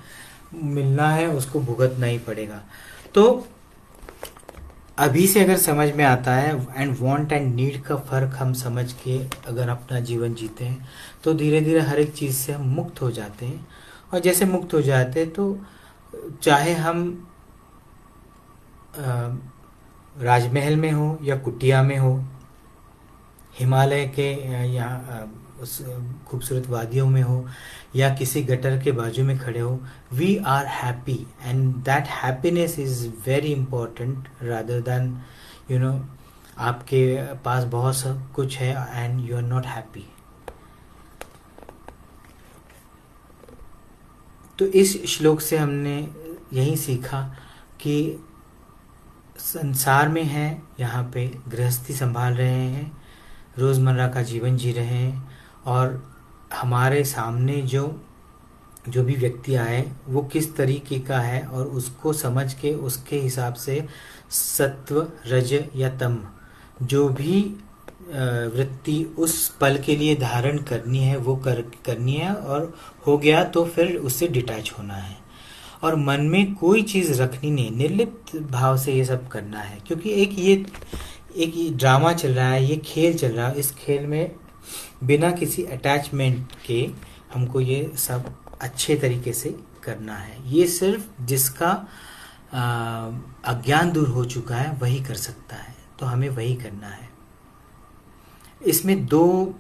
Speaker 1: मिलना है, उसको भुगतना ही पड़ेगा। तो अभी से अगर समझ में आता है एंड वांट एंड नीड का फ़र्क हम समझ के अगर अपना जीवन जीते हैं, तो धीरे धीरे हर एक चीज़ से हम मुक्त हो जाते हैं। और जैसे मुक्त हो जाते हैं तो चाहे हम राजमहल में हो या कुटिया में हो, हिमालय के यहाँ उस खूबसूरत वादियों में हो, या किसी गटर के बाजू में खड़े हो, we are happy, and that happiness is very important rather than आपके पास बहुत सब कुछ है and you are not happy. तो इस श्लोक से हमने यही सीखा कि संसार में हैं, यहाँ पे गृहस्थी संभाल रहे हैं, रोज़मर्रा का जीवन जी रहे हैं, और हमारे सामने जो भी व्यक्ति आए वो किस तरीके का है, और उसको समझ के उसके हिसाब से सत्व, रज या तम जो भी वृत्ति उस पल के लिए धारण करनी है वो करनी है, और हो गया तो फिर उससे डिटैच होना है, और मन में कोई चीज़ रखनी नहीं, निर्लिप्त भाव से ये सब करना है। क्योंकि एक ये ड्रामा चल रहा है, ये खेल चल रहा है, इस खेल में बिना किसी अटैचमेंट के हमको ये सब अच्छे तरीके से करना है। ये सिर्फ जिसका अज्ञान दूर हो चुका है वही कर सकता है, तो हमें वही करना है। इसमें 2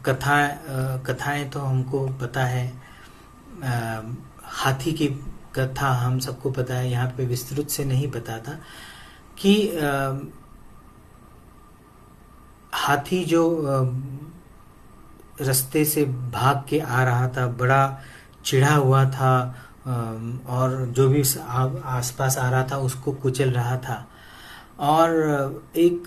Speaker 1: कथाएं तो हमको पता है। हाथी की कथा हम सबको पता है, यहाँ पे विस्तृत से नहीं बताता कि हाथी जो रास्ते से भाग के आ रहा था, बड़ा चिढ़ा हुआ था, और जो भी आसपास आ रहा था उसको कुचल रहा था। और एक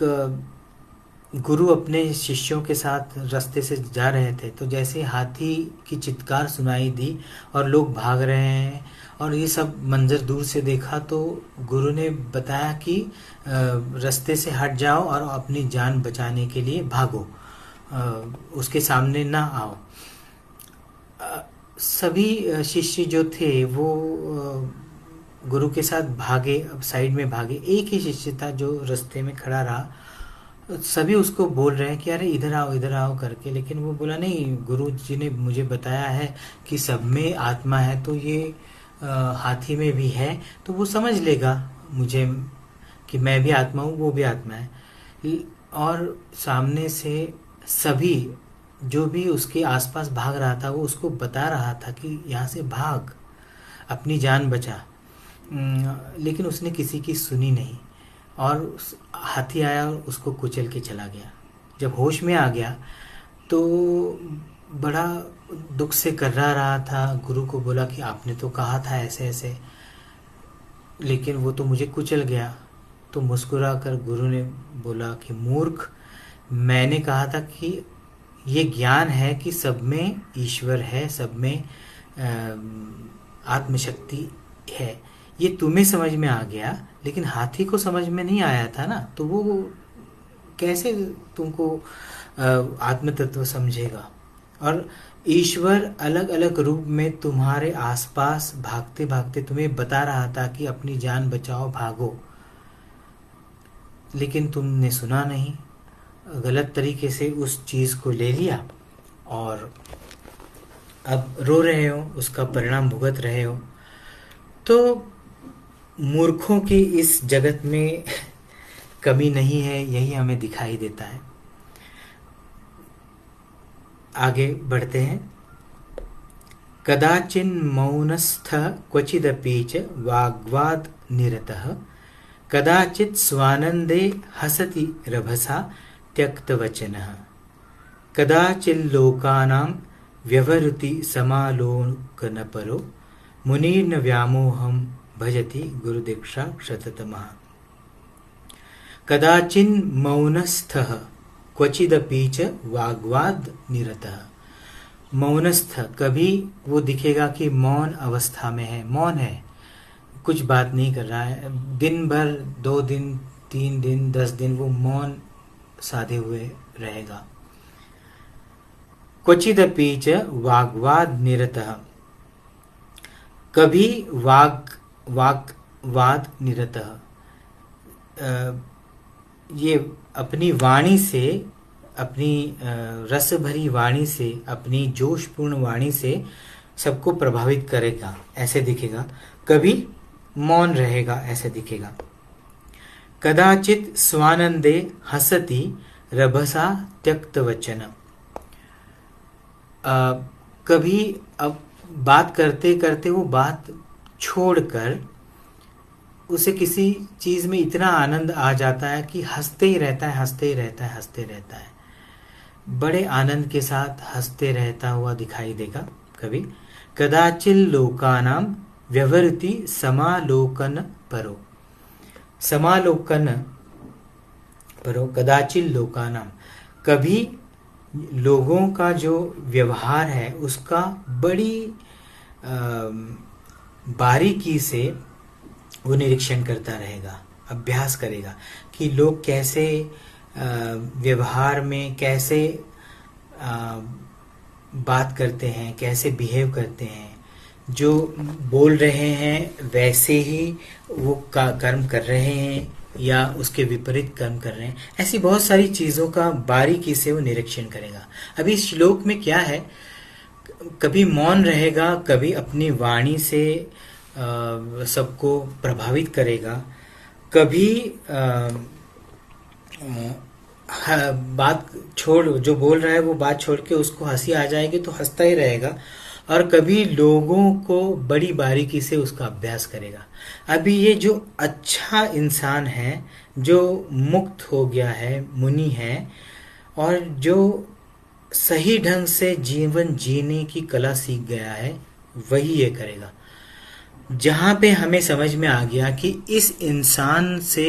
Speaker 1: गुरु अपने शिष्यों के साथ रास्ते से जा रहे थे, तो जैसे हाथी की चित्कार सुनाई दी और लोग भाग रहे हैं और ये सब मंजर दूर से देखा, तो गुरु ने बताया कि रास्ते से हट जाओ और अपनी जान बचाने के लिए भागो, उसके सामने ना आओ। सभी शिष्य जो थे वो गुरु के साथ भागे, अब साइड में भागे। एक ही शिष्य था जो रास्ते में खड़ा रहा। सभी उसको बोल रहे हैं कि अरे इधर आओ करके, लेकिन वो बोला नहीं, गुरु जी ने मुझे बताया है कि सब में आत्मा है, तो ये हाथी में भी है, तो वो समझ लेगा मुझे कि मैं भी आत्मा हूँ, वो भी आत्मा है। और सामने से सभी जो भी उसके आसपास भाग रहा था वो उसको बता रहा था कि यहाँ से भाग, अपनी जान बचा। लेकिन उसने किसी की सुनी नहीं और हाथी आया और उसको कुचल के चला गया। जब होश में आ गया तो बड़ा दुख से कर्रा रहा था। गुरु को बोला कि आपने तो कहा था ऐसे ऐसे, लेकिन वो तो मुझे कुचल गया। तो मुस्कुरा कर गुरु ने बोला कि मूर्ख, मैंने कहा था कि ये ज्ञान है कि सब में ईश्वर है, सब में आत्मशक्ति है, ये तुम्हें समझ में आ गया, लेकिन हाथी को समझ में नहीं आया था ना, तो वो कैसे तुमको आत्म तत्व समझेगा। और ईश्वर अलग अलग रूप में तुम्हारे आसपास भागते भागते तुम्हें बता रहा था कि अपनी जान बचाओ, भागो, लेकिन तुमने सुना नहीं, गलत तरीके से उस चीज़ को ले लिया और अब रो रहे हो, उसका परिणाम भुगत रहे हो। तो मूर्खों की इस जगत में कमी नहीं है, यही हमें दिखाई देता है। आगे बढ़ते हैं। कदाचिन मौनस्थ क्वचिदपि च वाग्वाद निरतः, कदाचित् स्वानंदे हसति रभसा त्यक्तवचनः, कदाचिल्लोकानां व्यवहृति समालोकनपरो, मुनिर्न व्यामोहं भजति गुरुदीक्षा शततमः। कदाचिन् मौनस्थः क्वचिदपि च वाग्वाद निरतः। मौनस्थ, कभी वो दिखेगा कि मौन अवस्था में है, मौन है, कुछ बात नहीं कर रहा है, दिन भर, 2 दिन, 3 दिन, 10 दिन वो मौन साधे हुए रहेगा। क्वचिदपि च वाग्वाद निरतः, कभी वाग्वाद निरतः, ये अपनी वाणी से, अपनी रस भरी वाणी से, अपनी जोशपूर्ण वाणी से सबको प्रभावित करेगा, ऐसे दिखेगा। कभी मौन रहेगा, ऐसे दिखेगा। कदाचित स्वानंदे हसति रभसा त्यक्त वचन, कभी अब बात करते करते वो बात छोड़कर उसे किसी चीज में इतना आनंद आ जाता है कि हंसते ही रहता है, हंसते ही रहता है, हंसते रहता है, बड़े आनंद के साथ हंसते रहता हुआ दिखाई देगा कभी। कदाचिल लोकानाम व्यवहृति समालोकन परो, समालोकन परो, कदाचिल लोकानाम, कभी लोगों का जो व्यवहार है उसका बड़ी बारीकी से वो निरीक्षण करता रहेगा, अभ्यास करेगा कि लोग कैसे व्यवहार में कैसे बात करते हैं, कैसे बिहेव करते हैं, जो बोल रहे हैं वैसे ही वो कर्म कर रहे हैं या उसके विपरीत कर्म कर रहे हैं। ऐसी बहुत सारी चीज़ों का बारीकी से वो निरीक्षण करेगा। अभी इस श्लोक में क्या है, कभी मौन रहेगा, कभी अपनी वाणी से सबको प्रभावित करेगा, कभी बात छोड़, जो बोल रहा है वो बात छोड़ के उसको हंसी आ जाएगी तो हंसता ही रहेगा, और कभी लोगों को बड़ी बारीकी से उसका अभ्यास करेगा। अभी ये जो अच्छा इंसान है, जो मुक्त हो गया है, मुनि है, और जो सही ढंग से जीवन जीने की कला सीख गया है, वही ये करेगा। जहाँ पे हमें समझ में आ गया कि इस इंसान से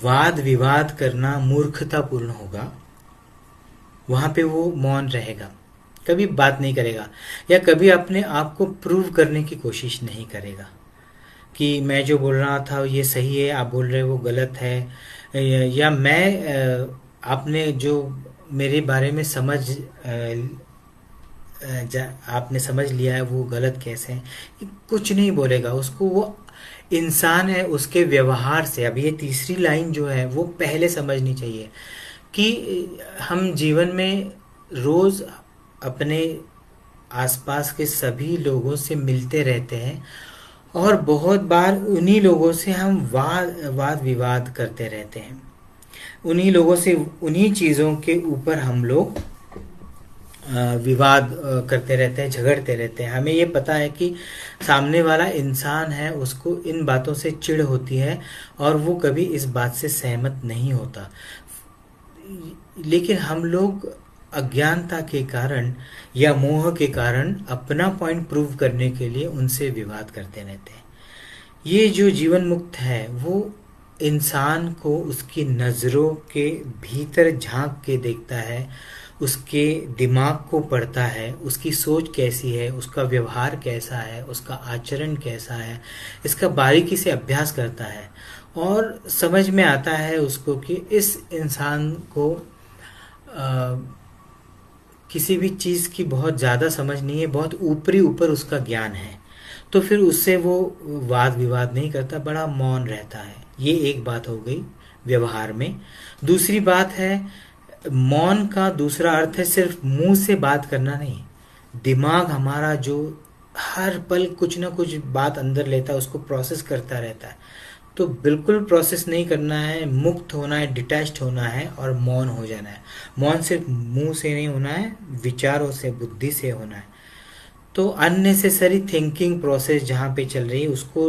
Speaker 1: वाद विवाद करना मूर्खतापूर्ण होगा, वहां पे वो मौन रहेगा, कभी बात नहीं करेगा, या कभी अपने आप को प्रूव करने की कोशिश नहीं करेगा कि मैं जो बोल रहा था ये सही है, आप बोल रहे हो वो गलत है, या मैं आपने जो मेरे बारे में आपने समझ लिया है वो गलत कैसे है, कुछ नहीं बोलेगा। उसको वो इंसान है, उसके व्यवहार से, अब ये तीसरी लाइन जो है वो पहले समझनी चाहिए कि हम जीवन में रोज अपने आसपास के सभी लोगों से मिलते रहते हैं, और बहुत बार उन्हीं लोगों से हम वाद विवाद करते रहते हैं, उन्हीं लोगों से उन्हीं चीज़ों के ऊपर हम लोग विवाद करते रहते हैं, झगड़ते रहते हैं। हमें ये पता है कि सामने वाला इंसान है, उसको इन बातों से चिढ़ होती है और वो कभी इस बात से सहमत नहीं होता, लेकिन हम लोग अज्ञानता के कारण या मोह के कारण अपना पॉइंट प्रूव करने के लिए उनसे विवाद करते रहते हैं। ये जो जीवन मुक्त है वो इंसान को उसकी नज़रों के भीतर झांक के देखता है, उसके दिमाग को पढ़ता है, उसकी सोच कैसी है, उसका व्यवहार कैसा है, उसका आचरण कैसा है, इसका बारीकी से अभ्यास करता है, और समझ में आता है उसको कि इस इंसान को किसी भी चीज़ की बहुत ज़्यादा समझ नहीं है, बहुत ऊपरी ऊपर उसका ज्ञान है, तो फिर उससे वो वाद विवाद नहीं करता, बड़ा मौन रहता है। ये एक बात हो गई व्यवहार में। दूसरी बात है, मौन का दूसरा अर्थ है सिर्फ मुंह से बात करना नहीं, दिमाग हमारा जो हर पल कुछ ना कुछ बात अंदर लेता है, उसको प्रोसेस करता रहता है, तो बिल्कुल प्रोसेस नहीं करना है, मुक्त होना है, डिटैच्ड होना है और मौन हो जाना है। मौन सिर्फ मुंह से नहीं होना है, विचारों से, बुद्धि से होना है। तो अननेसेसरी थिंकिंग प्रोसेस जहाँ पे चल रही है, उसको,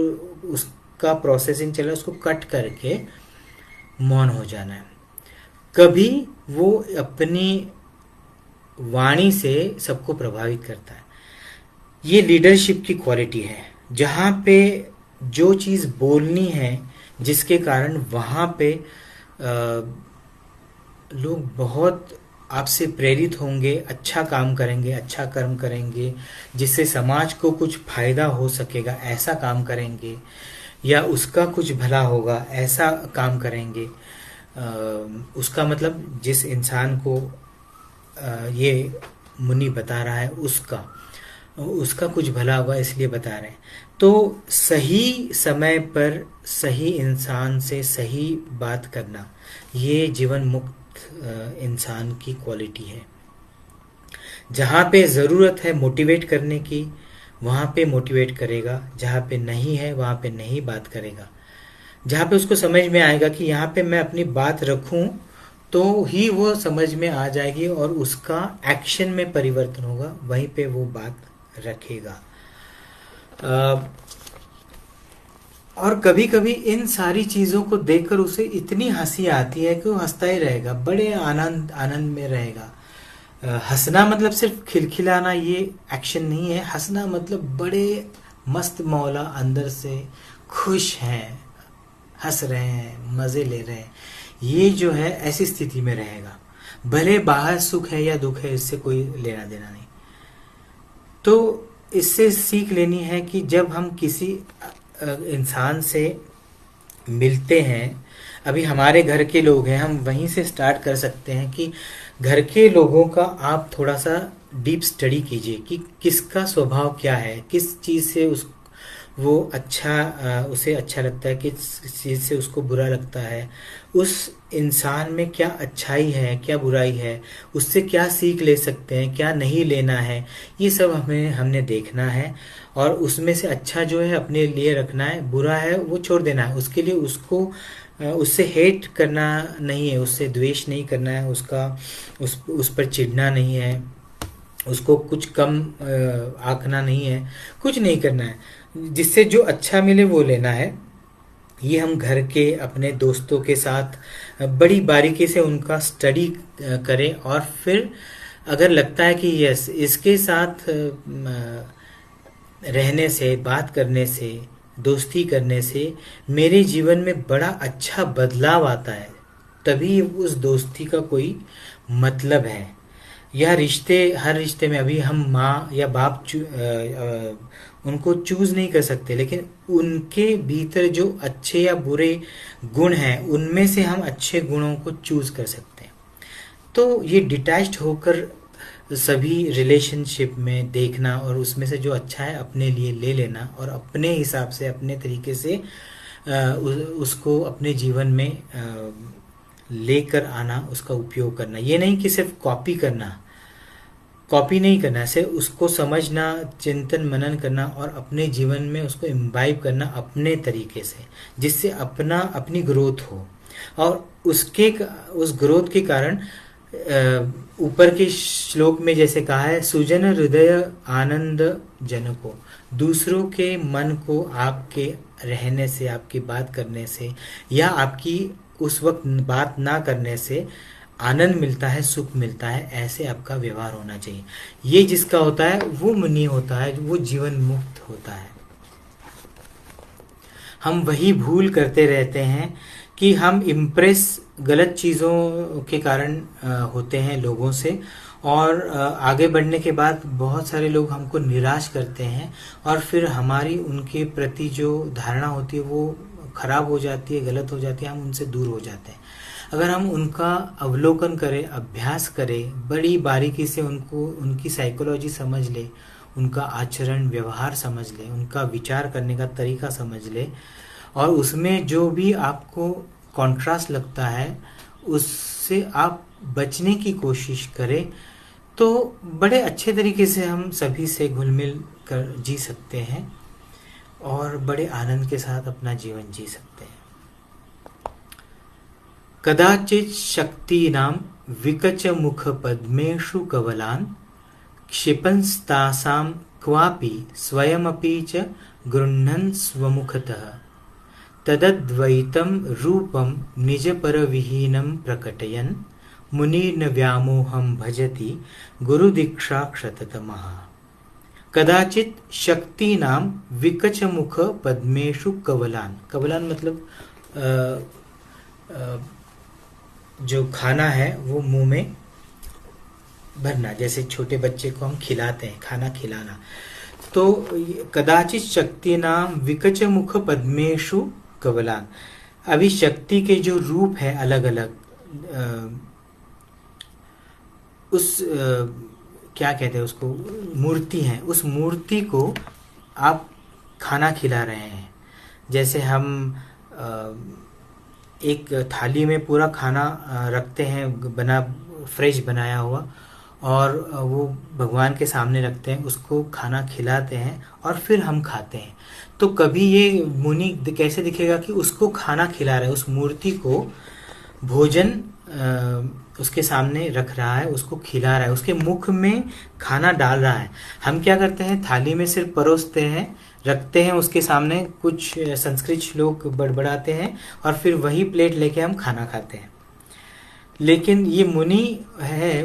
Speaker 1: उसका प्रोसेसिंग चल रहा है, उसको कट करके मौन हो जाना है। कभी वो अपनी वाणी से सबको प्रभावित करता है। ये लीडरशिप की क्वालिटी है, जहाँ पे जो चीज़ बोलनी है, जिसके कारण वहाँ पे लोग बहुत आपसे प्रेरित होंगे, अच्छा काम करेंगे, अच्छा कर्म करेंगे, जिससे समाज को कुछ फायदा हो सकेगा, ऐसा काम करेंगे, या उसका कुछ भला होगा, ऐसा काम करेंगे। उसका मतलब जिस इंसान को ये मुनि बता रहा है, उसका कुछ भला होगा इसलिए बता रहे हैं। तो सही समय पर सही इंसान से सही बात करना, ये जीवन मुक्त इंसान की क्वालिटी है। जहाँ पे ज़रूरत है मोटिवेट करने की, वहाँ पे मोटिवेट करेगा, जहाँ पे नहीं है वहाँ पे नहीं बात करेगा। जहाँ पे उसको समझ में आएगा कि यहाँ पे मैं अपनी बात रखूं तो ही वो समझ में आ जाएगी और उसका एक्शन में परिवर्तन होगा, वहीं पे वो बात रखेगा। और कभी कभी इन सारी चीज़ों को देखकर उसे इतनी हंसी आती है कि वो हंसता ही रहेगा, बड़े आनंद आनंद में रहेगा। हंसना मतलब सिर्फ खिलखिलाना, ये एक्शन नहीं है। हंसना मतलब बड़े मस्त मौला अंदर से खुश हैं, हंस रहे हैं, मज़े ले रहे हैं, ये जो है ऐसी स्थिति में रहेगा। भले बाहर सुख है या दुख है, इससे कोई लेना देना नहीं। तो इससे सीख लेनी है कि जब हम किसी इंसान से मिलते हैं, अभी हमारे घर के लोग हैं, हम वहीं से स्टार्ट कर सकते हैं कि घर के लोगों का आप थोड़ा सा डीप स्टडी कीजिए कि किसका स्वभाव क्या है, किस चीज़ से वो उसे अच्छा लगता है, किस चीज़ से उसको बुरा लगता है, उस इंसान में क्या अच्छाई है क्या बुराई है, उससे क्या सीख ले सकते हैं क्या नहीं लेना है, ये सब हमने देखना है। और उसमें से अच्छा जो है अपने लिए रखना है, बुरा है वो छोड़ देना है। उसके लिए उससे हेट करना नहीं है, उससे द्वेष नहीं करना है, उस पर चिढ़ना नहीं है, उसको कुछ कम आंकना नहीं है, कुछ नहीं करना है। जिससे जो अच्छा मिले वो लेना है। ये हम घर के अपने दोस्तों के साथ बड़ी बारीकी से उनका स्टडी करें, और फिर अगर लगता है कि यस इसके साथ रहने से, बात करने से, दोस्ती करने से मेरे जीवन में बड़ा अच्छा बदलाव आता है, तभी उस दोस्ती का कोई मतलब है। यह रिश्ते, हर रिश्ते में अभी हम माँ या बाप उनको चूज नहीं कर सकते, लेकिन उनके भीतर जो अच्छे या बुरे गुण हैं उनमें से हम अच्छे गुणों को चूज कर सकते हैं। तो ये डिटैच्ड होकर सभी रिलेशनशिप में देखना, और उसमें से जो अच्छा है अपने लिए ले लेना, और अपने हिसाब से अपने तरीके से उसको अपने जीवन में लेकर आना, उसका उपयोग करना। ये नहीं कि सिर्फ कॉपी नहीं करना, सिर्फ उसको समझना, चिंतन मनन करना और अपने जीवन में उसको इम्बाइब करना अपने तरीके से, जिससे अपनी ग्रोथ हो। और उस ग्रोथ के कारण ऊपर के श्लोक में जैसे कहा है, सुजन हृदय आनंद जनको, दूसरों के मन को आपके रहने से, आपकी बात करने से, या आपकी उस वक्त बात ना करने से आनंद मिलता है, सुख मिलता है, ऐसे आपका व्यवहार होना चाहिए। ये जिसका होता है वो मुनि होता है, वो जीवन मुक्त होता है। हम वही भूल करते रहते हैं कि हम इम्प्रेस गलत चीज़ों के कारण होते हैं लोगों से, और आगे बढ़ने के बाद बहुत सारे लोग हमको निराश करते हैं, और फिर हमारी उनके प्रति जो धारणा होती है वो खराब हो जाती है, गलत हो जाती है, हम उनसे दूर हो जाते हैं। अगर हम उनका अवलोकन करें, अभ्यास करें, बड़ी बारीकी से उनकी साइकोलॉजी समझ ले, उनका आचरण व्यवहार समझ ले, उनका विचार करने का तरीका समझ ले, और उसमें जो भी आपको कॉन्ट्रास्ट लगता है उससे आप बचने की कोशिश करें, तो बड़े अच्छे तरीके से हम सभी से घुल मिल कर जी सकते हैं और बड़े आनंद के साथ अपना जीवन जी सकते हैं। कदाचित शक्तीनां विकच मुख पद्मेषु कवलान् क्षिपंस्तासां क्वापि स्वयमपि च गृह्णन् स्वमुखतः तदद्वैतं रूपं निजपरविहीनं प्रकटयन् मुनिर्न व्यामोहं भजति गुरुदीक्षा क्षततमः। कदाचित शक्तीनां विकच मुख पद्मेषु कवलान्, कवलान् मतलब जो खाना है वो मुंह में भरना, जैसे छोटे बच्चे को हम खिलाते हैं, खाना खिलाना। तो कदाचित शक्ति नाम विकच मुख पद्मेषु कवलान, अभी शक्ति के जो रूप है अलग अलग, क्या कहते हैं उसको, मूर्ति है, उस मूर्ति को आप खाना खिला रहे हैं। जैसे हम एक थाली में पूरा खाना रखते हैं, फ्रेश बनाया हुआ, और वो भगवान के सामने रखते हैं, उसको खाना खिलाते हैं और फिर हम खाते हैं। तो कभी ये मुनि कैसे दिखेगा कि उसको खाना खिला रहा है, उस मूर्ति को भोजन उसके सामने रख रहा है, उसको खिला रहा है, उसके मुख में खाना डाल रहा है। हम क्या करते हैं, थाली में सिर्फ परोसते हैं, रखते हैं उसके सामने, कुछ संस्कृत श्लोक बड़बड़ाते हैं और फिर वही प्लेट लेके हम खाना खाते हैं। लेकिन ये मुनि है,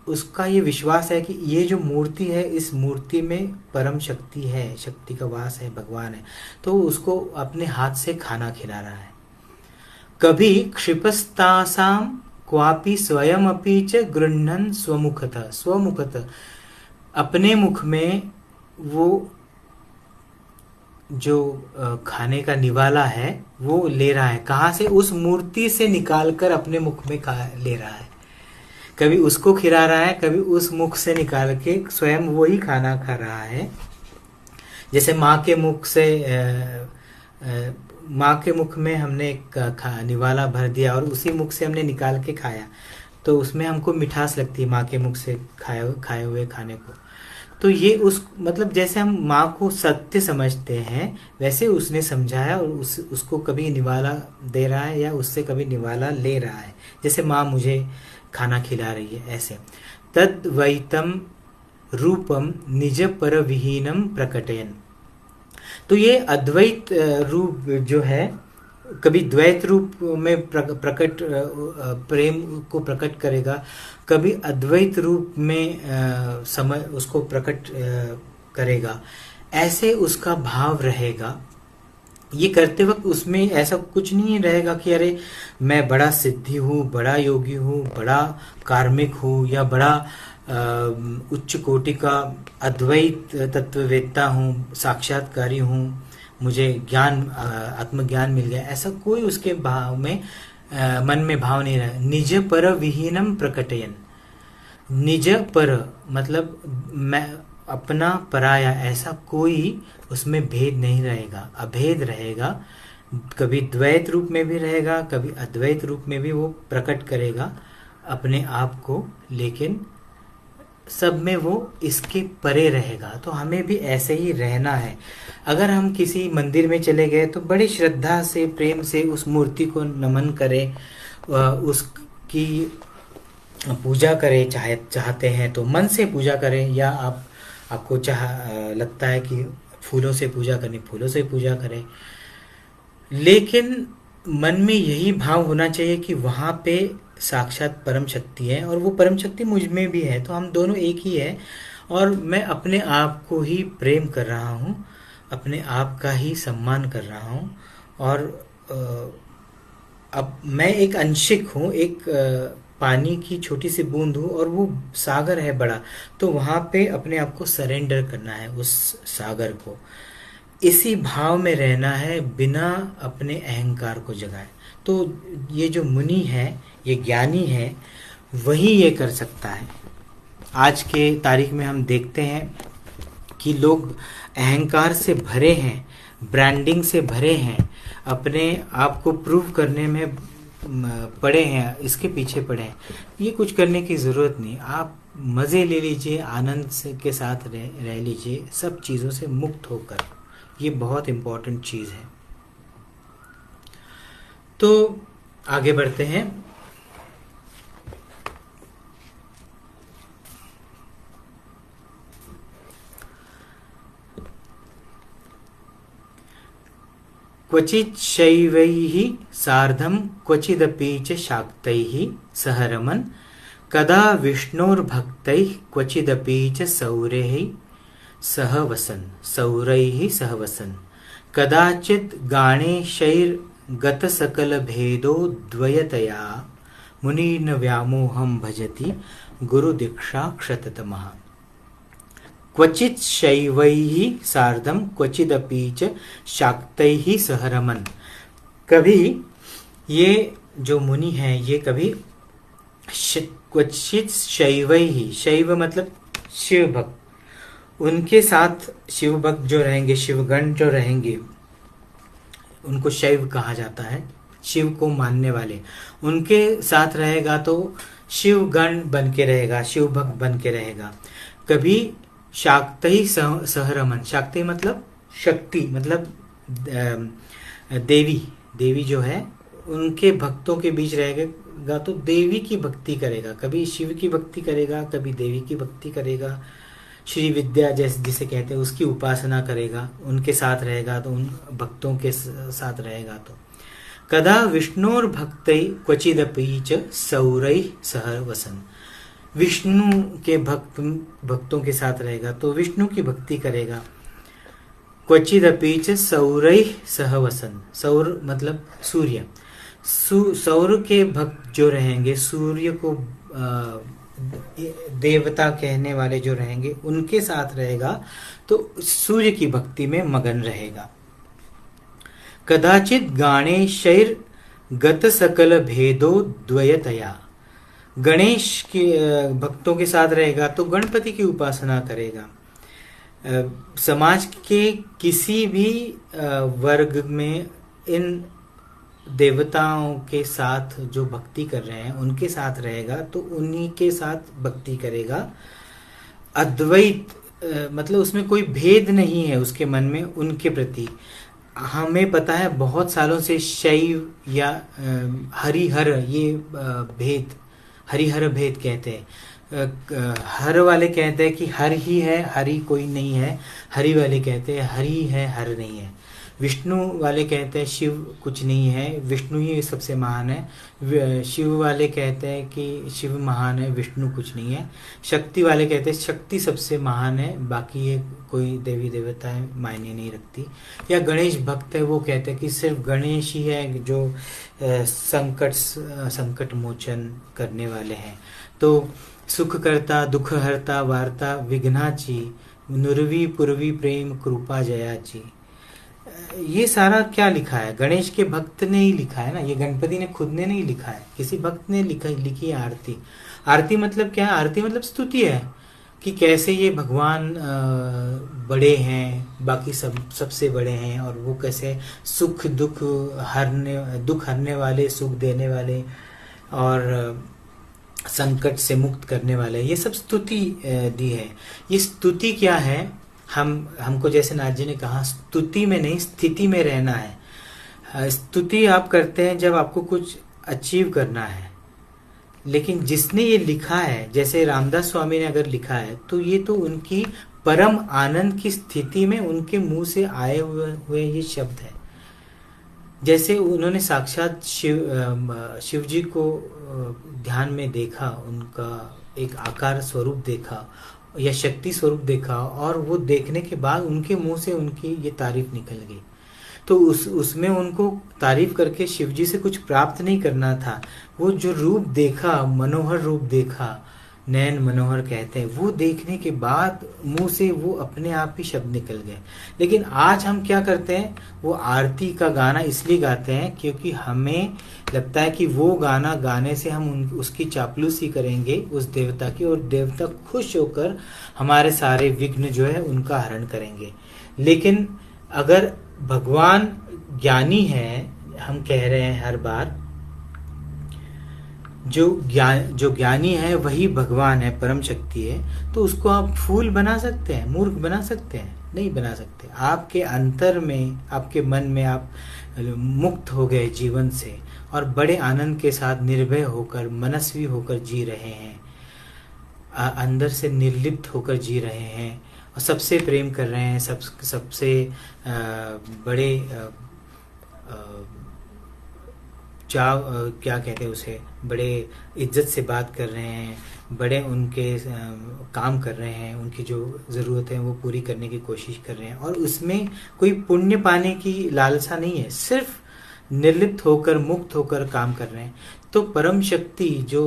Speaker 1: उसका ये विश्वास है कि ये जो मूर्ति है, इस मूर्ति में परम शक्ति है, शक्ति का वास है, भगवान है, तो उसको अपने हाथ से खाना खिला रहा है। कभी क्षिपस्तासाम क्वापि स्वयं अपि च गृह्णन् स्वमुखतः, अपने मुख में वो जो खाने का निवाला है वो ले रहा है। कहाँ से? उस मूर्ति से निकाल कर अपने मुख में ले रहा है। कभी उसको खिला रहा है, कभी उस मुख से निकाल के स्वयं वही खाना खा रहा है। जैसे माँ के मुख से माँ के मुख में हमने एक निवाला भर दिया और उसी मुख से हमने निकाल के खाया, तो उसमें हमको मिठास लगती है माँ के मुख से खाए हुए खाने को। तो ये उस मतलब जैसे हम माँ को सत्य समझते हैं वैसे उसने समझा है, और उसको कभी निवाला दे रहा है या उससे कभी निवाला ले रहा है, जैसे माँ मुझे खाना खिला रही है ऐसे। तद वैतम रूपम निज पर विहीनम प्रकटयन। तो ये अद्वैत रूप जो है कभी द्वैत रूप में प्रकट प्रेम को प्रकट करेगा, कभी अद्वैत रूप में समय उसको प्रकट करेगा, ऐसे उसका भाव रहेगा। ये करते वक्त उसमें ऐसा कुछ नहीं रहेगा कि अरे मैं बड़ा सिद्धि हूँ, बड़ा योगी हूँ, बड़ा कार्मिक हूँ, या बड़ा उच्च कोटि का अद्वैत तत्ववेत्ता हूँ, साक्षात्कारी हूँ, मुझे ज्ञान आत्मज्ञान मिल गया, ऐसा कोई उसके भाव में मन में भाव नहीं रहा। निज पर विहीनम प्रकटयन। निज पर मतलब मैं अपना पराया, ऐसा कोई उसमें भेद नहीं रहेगा, अभेद रहेगा। कभी द्वैत रूप में भी रहेगा, कभी अद्वैत रूप में भी वो प्रकट करेगा अपने आप को, लेकिन सब में वो इसके परे रहेगा। तो हमें भी ऐसे ही रहना है। अगर हम किसी मंदिर में चले गए तो बड़ी श्रद्धा से प्रेम से उस मूर्ति को नमन करें, उसकी पूजा करें, चाहते हैं तो मन से पूजा करें, या आपको लगता है कि फूलों से पूजा करनी, फूलों से पूजा करें, लेकिन मन में यही भाव होना चाहिए कि वहाँ पे साक्षात परम शक्ति है और वो परम शक्ति मुझ में भी है, तो हम दोनों एक ही है, और मैं अपने आप को ही प्रेम कर रहा हूँ, अपने आप का ही सम्मान कर रहा हूँ, और अब मैं एक अंशिक हूँ, एक पानी की छोटी सी बूंद हूँ और वो सागर है बड़ा, तो वहाँ पे अपने आप को सरेंडर करना है उस सागर को, इसी भाव में रहना है बिना अपने अहंकार को जगाए। तो ये जो मुनि है, ये ज्ञानी है, वही ये कर सकता है। आज के तारीख में हम देखते हैं कि लोग अहंकार से भरे हैं, ब्रांडिंग से भरे हैं, अपने आप को प्रूव करने में पड़े हैं, इसके पीछे पड़े हैं। ये कुछ करने की ज़रूरत नहीं, आप मज़े ले लीजिए, आनंद से के साथ रह लीजिए, सब चीज़ों से मुक्त होकर। ये बहुत इम्पोर्टेंट चीज़ है। तो आगे बढ़ते हैं। क्वचित् शैवैः सार्धं क्वचिदपि च शाक्तैः सह रमन्, कदा विष्णोर्भक्तैः क्वचिदपि च सौरैः सह वसन्, कदाचित् गाणेशैर्गत सकल भेदो द्वयतया, मुनीन् व्यामोहं भजति गुरु दीक्षा क्षततमः। क्वचित् शैवैः सार्धं क्वचिदपि च शाक्तैः सह रमन्। कभी ये जो मुनि हैं ये कभी क्वचित् शैवैः, शैव मतलब शिव भक्त, उनके साथ शिव भक्त जो रहेंगे, शिवगण जो रहेंगे, उनको शैव कहा जाता है, शिव को मानने वाले, उनके साथ रहेगा तो शिवगण बन के रहेगा, शिव भक्त बन के रहेगा। कभी शाक्तैः सह रमन्, शाक्तैः मतलब शक्ति, मतलब देवी जो है उनके भक्तों के बीच रहेगा तो देवी की भक्ति करेगा, कभी शिव की भक्ति करेगा, कभी देवी की भक्ति करेगा, श्री विद्या जैसे जिसे कहते हैं उसकी उपासना करेगा, उनके साथ रहेगा तो उन भक्तों के साथ रहेगा। तो कदा विष्णोर्भक्तैः क्वचिदपि च सौरैः सह वसन्, विष्णु के भक्तों के साथ रहेगा तो विष्णु की भक्ति करेगा। क्वचिदपि च सौरैः सह वसन्, सौर मतलब सूर्य, सौर के भक्त जो रहेंगे, सूर्य को देवता कहने वाले जो रहेंगे उनके साथ रहेगा तो सूर्य की भक्ति में मगन रहेगा। कदाचित गणेशैर् गत सकल भेदो द्वयतया, गणेश के भक्तों के साथ रहेगा तो गणपति की उपासना करेगा। समाज के किसी भी वर्ग में इन देवताओं के साथ जो भक्ति कर रहे हैं उनके साथ रहेगा तो उन्हीं के साथ भक्ति करेगा। अद्वैत मतलब उसमें कोई भेद नहीं है उसके मन में उनके प्रति। हमें पता है बहुत सालों से शैव या हरिहर ये भेद, हरिहर भेद कहते हैं। हर वाले कहते हैं कि हर ही है, हरि कोई नहीं है। हरि वाले कहते हैं हरि है, हर नहीं है। विष्णु वाले कहते हैं शिव कुछ नहीं है, विष्णु ही सबसे महान है। शिव वाले कहते हैं कि शिव महान है, विष्णु कुछ नहीं है। शक्ति वाले कहते हैं शक्ति सबसे महान है, बाकी ये कोई देवी देवता है मायने नहीं रखती। या गणेश भक्त है, वो कहते हैं कि सिर्फ गणेश ही है जो संकट मोचन करने वाले हैं। तो सुख करता दुख हरता वार्ता विघ्नाची नुरवी पुरवी प्रेम कृपा जयाची। ये सारा क्या लिखा है? गणेश के भक्त ने ही लिखा है ना, ये गणपति ने खुद ने नहीं लिखा है, किसी भक्त ने लिखी है आरती। आरती मतलब क्या है? आरती मतलब स्तुति है कि कैसे ये भगवान बड़े हैं, बाकी सबसे बड़े हैं, और वो कैसे दुख हरने वाले, सुख देने वाले और संकट से मुक्त करने वाले, ये सब स्तुति दी है। ये स्तुति क्या है? हमको जैसे नाथ जी ने कहा स्तुति में नहीं स्थिति में रहना है। स्तुति आप करते हैं जब आपको कुछ अचीव करना है, लेकिन जिसने ये लिखा है, जैसे रामदास स्वामी ने अगर लिखा है, तो ये तो उनकी परम आनंद की स्थिति में उनके मुंह से आए हुए ये शब्द है। जैसे उन्होंने साक्षात शिव जी को ध्यान में देखा, उनका एक आकार स्वरूप देखा या शक्ति स्वरूप देखा, और वो देखने के बाद उनके मुंह से उनकी ये तारीफ निकल गई। तो उसमें उनको तारीफ करके शिव जी से कुछ प्राप्त नहीं करना था। वो जो रूप देखा, मनोहर रूप देखा, नयन मनोहर कहते हैं, वो देखने के बाद मुंह से वो अपने आप ही शब्द निकल गए। लेकिन आज हम क्या करते हैं? वो आरती का गाना इसलिए गाते हैं क्योंकि हमें लगता है कि वो गाना गाने से हम उसकी चापलूसी करेंगे उस देवता की, और देवता खुश होकर हमारे सारे विघ्न जो है उनका हरण करेंगे। लेकिन अगर भगवान ज्ञानी है, हम कह रहे हैं हर बार, जो ज्ञानी है वही भगवान है, परम शक्ति है, तो उसको आप फूल बना सकते हैं, मूर्ख बना सकते हैं? नहीं बना सकते। आपके अंतर में, आपके मन में आप मुक्त हो गए जीवन से और बड़े आनंद के साथ निर्भय होकर, मनस्वी होकर जी रहे हैं, अंदर से निर्लिप्त होकर जी रहे हैं और सबसे प्रेम कर रहे हैं, सबसे बड़े क्या कहते हैं उसे, बड़े इज्जत से बात कर रहे हैं, बड़े उनके काम कर रहे हैं, उनकी जो ज़रूरत है वो पूरी करने की कोशिश कर रहे हैं, और उसमें कोई पुण्य पाने की लालसा नहीं है, सिर्फ निर्लिप्त होकर, मुक्त होकर काम कर रहे हैं। तो परम शक्ति जो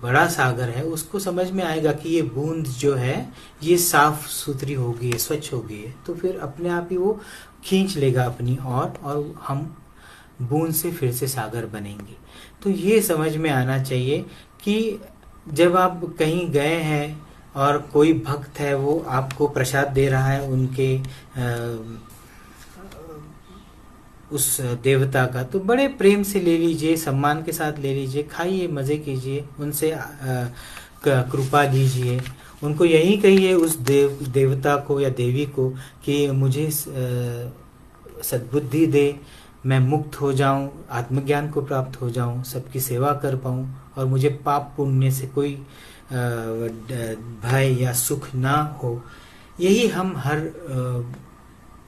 Speaker 1: बड़ा सागर है उसको समझ में आएगा कि ये बूंद जो है ये साफ सुथरी होगी, स्वच्छ होगी, तो फिर अपने आप ही वो खींच लेगा अपनी और हम बूंद से फिर से सागर बनेंगे। तो ये समझ में आना चाहिए कि जब आप कहीं गए हैं और कोई भक्त है वो आपको प्रसाद दे रहा है उनके उस देवता का, तो बड़े प्रेम से ले लीजिए, सम्मान के साथ ले लीजिए, खाइए, मजे कीजिए, उनसे कृपा लीजिए, उनको यही कहिए उस देवता को या देवी को कि मुझे सद्बुद्धि दे, मैं मुक्त हो जाऊं, आत्मज्ञान को प्राप्त हो जाऊं, सबकी सेवा कर पाऊं और मुझे पाप पुण्य से कोई भय या सुख ना हो। यही हम हर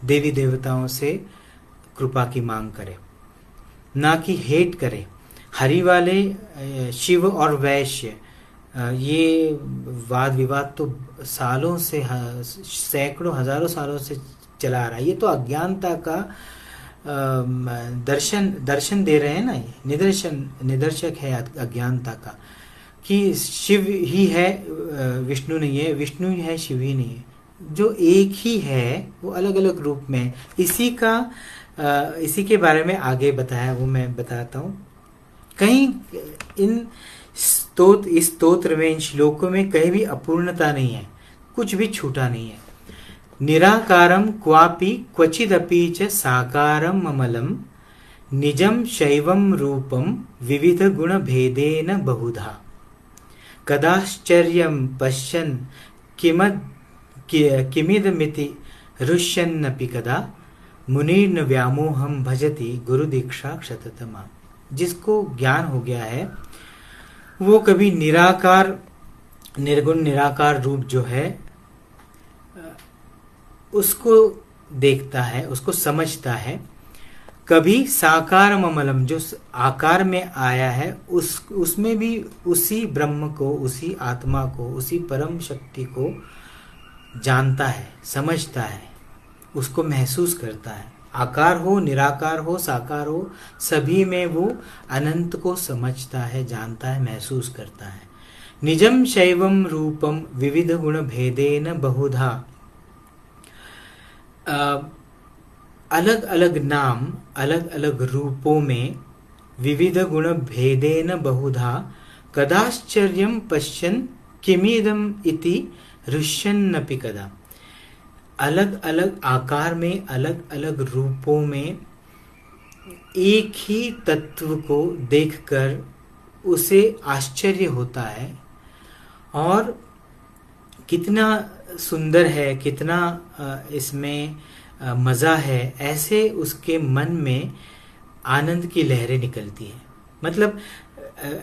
Speaker 1: देवी देवताओं से कृपा की मांग करें, ना कि हेट करें। हरि वाले शिव और वैश्य ये वाद विवाद तो सालों से, सैकड़ों हजारों सालों से चला आ रहा है। ये तो अज्ञानता का दर्शन दे रहे हैं ना, ये निदर्शक है अज्ञानता का कि शिव ही है, विष्णु नहीं है, विष्णु ही है, शिव ही नहीं है। जो एक ही है वो अलग अलग रूप में, इसी के बारे में आगे बताया, वो मैं बताता हूँ। कहीं इस स्तोत्र में, इन श्लोकों में कहीं भी अपूर्णता नहीं है, कुछ भी छूटा नहीं है। निराकारं क्वापि क्वचिदपि च साकारम् अमलं निजं शैवं रूपं विविधगुणभेदेन बहुधा कदाश्चर्यं पश्यन् किमिदमिति रुष्यन्नपि कदा मुनिर्न व्यामोहं भजति गुरुदीक्षा क्षततमा। जिसको ज्ञान हो गया है वो कभी निराकार निर्गुण निराकार रूप जो है उसको देखता है, उसको समझता है। कभी साकार ममलम जो आकार में आया है उसमें भी उसी ब्रह्म को, उसी आत्मा को, उसी परम शक्ति को जानता है, समझता है, उसको महसूस करता है। आकार हो, निराकार हो, साकार हो, सभी में वो अनंत को समझता है, जानता है, महसूस करता है। निजम शैवम रूपम विविध गुण भेदेन बहुधा, अलग अलग नाम, अलग अलग रूपों में, विविध गुण भेदेन बहुधा कदाश्चर्यम पश्यन् किमिदम इति रुष्यन्नपि कदा। अलग अलग आकार में, अलग अलग रूपों में एक ही तत्व को देखकर उसे आश्चर्य होता है और कितना सुंदर है, कितना इसमें मज़ा है, ऐसे उसके मन में आनंद की लहरें निकलती हैं। मतलब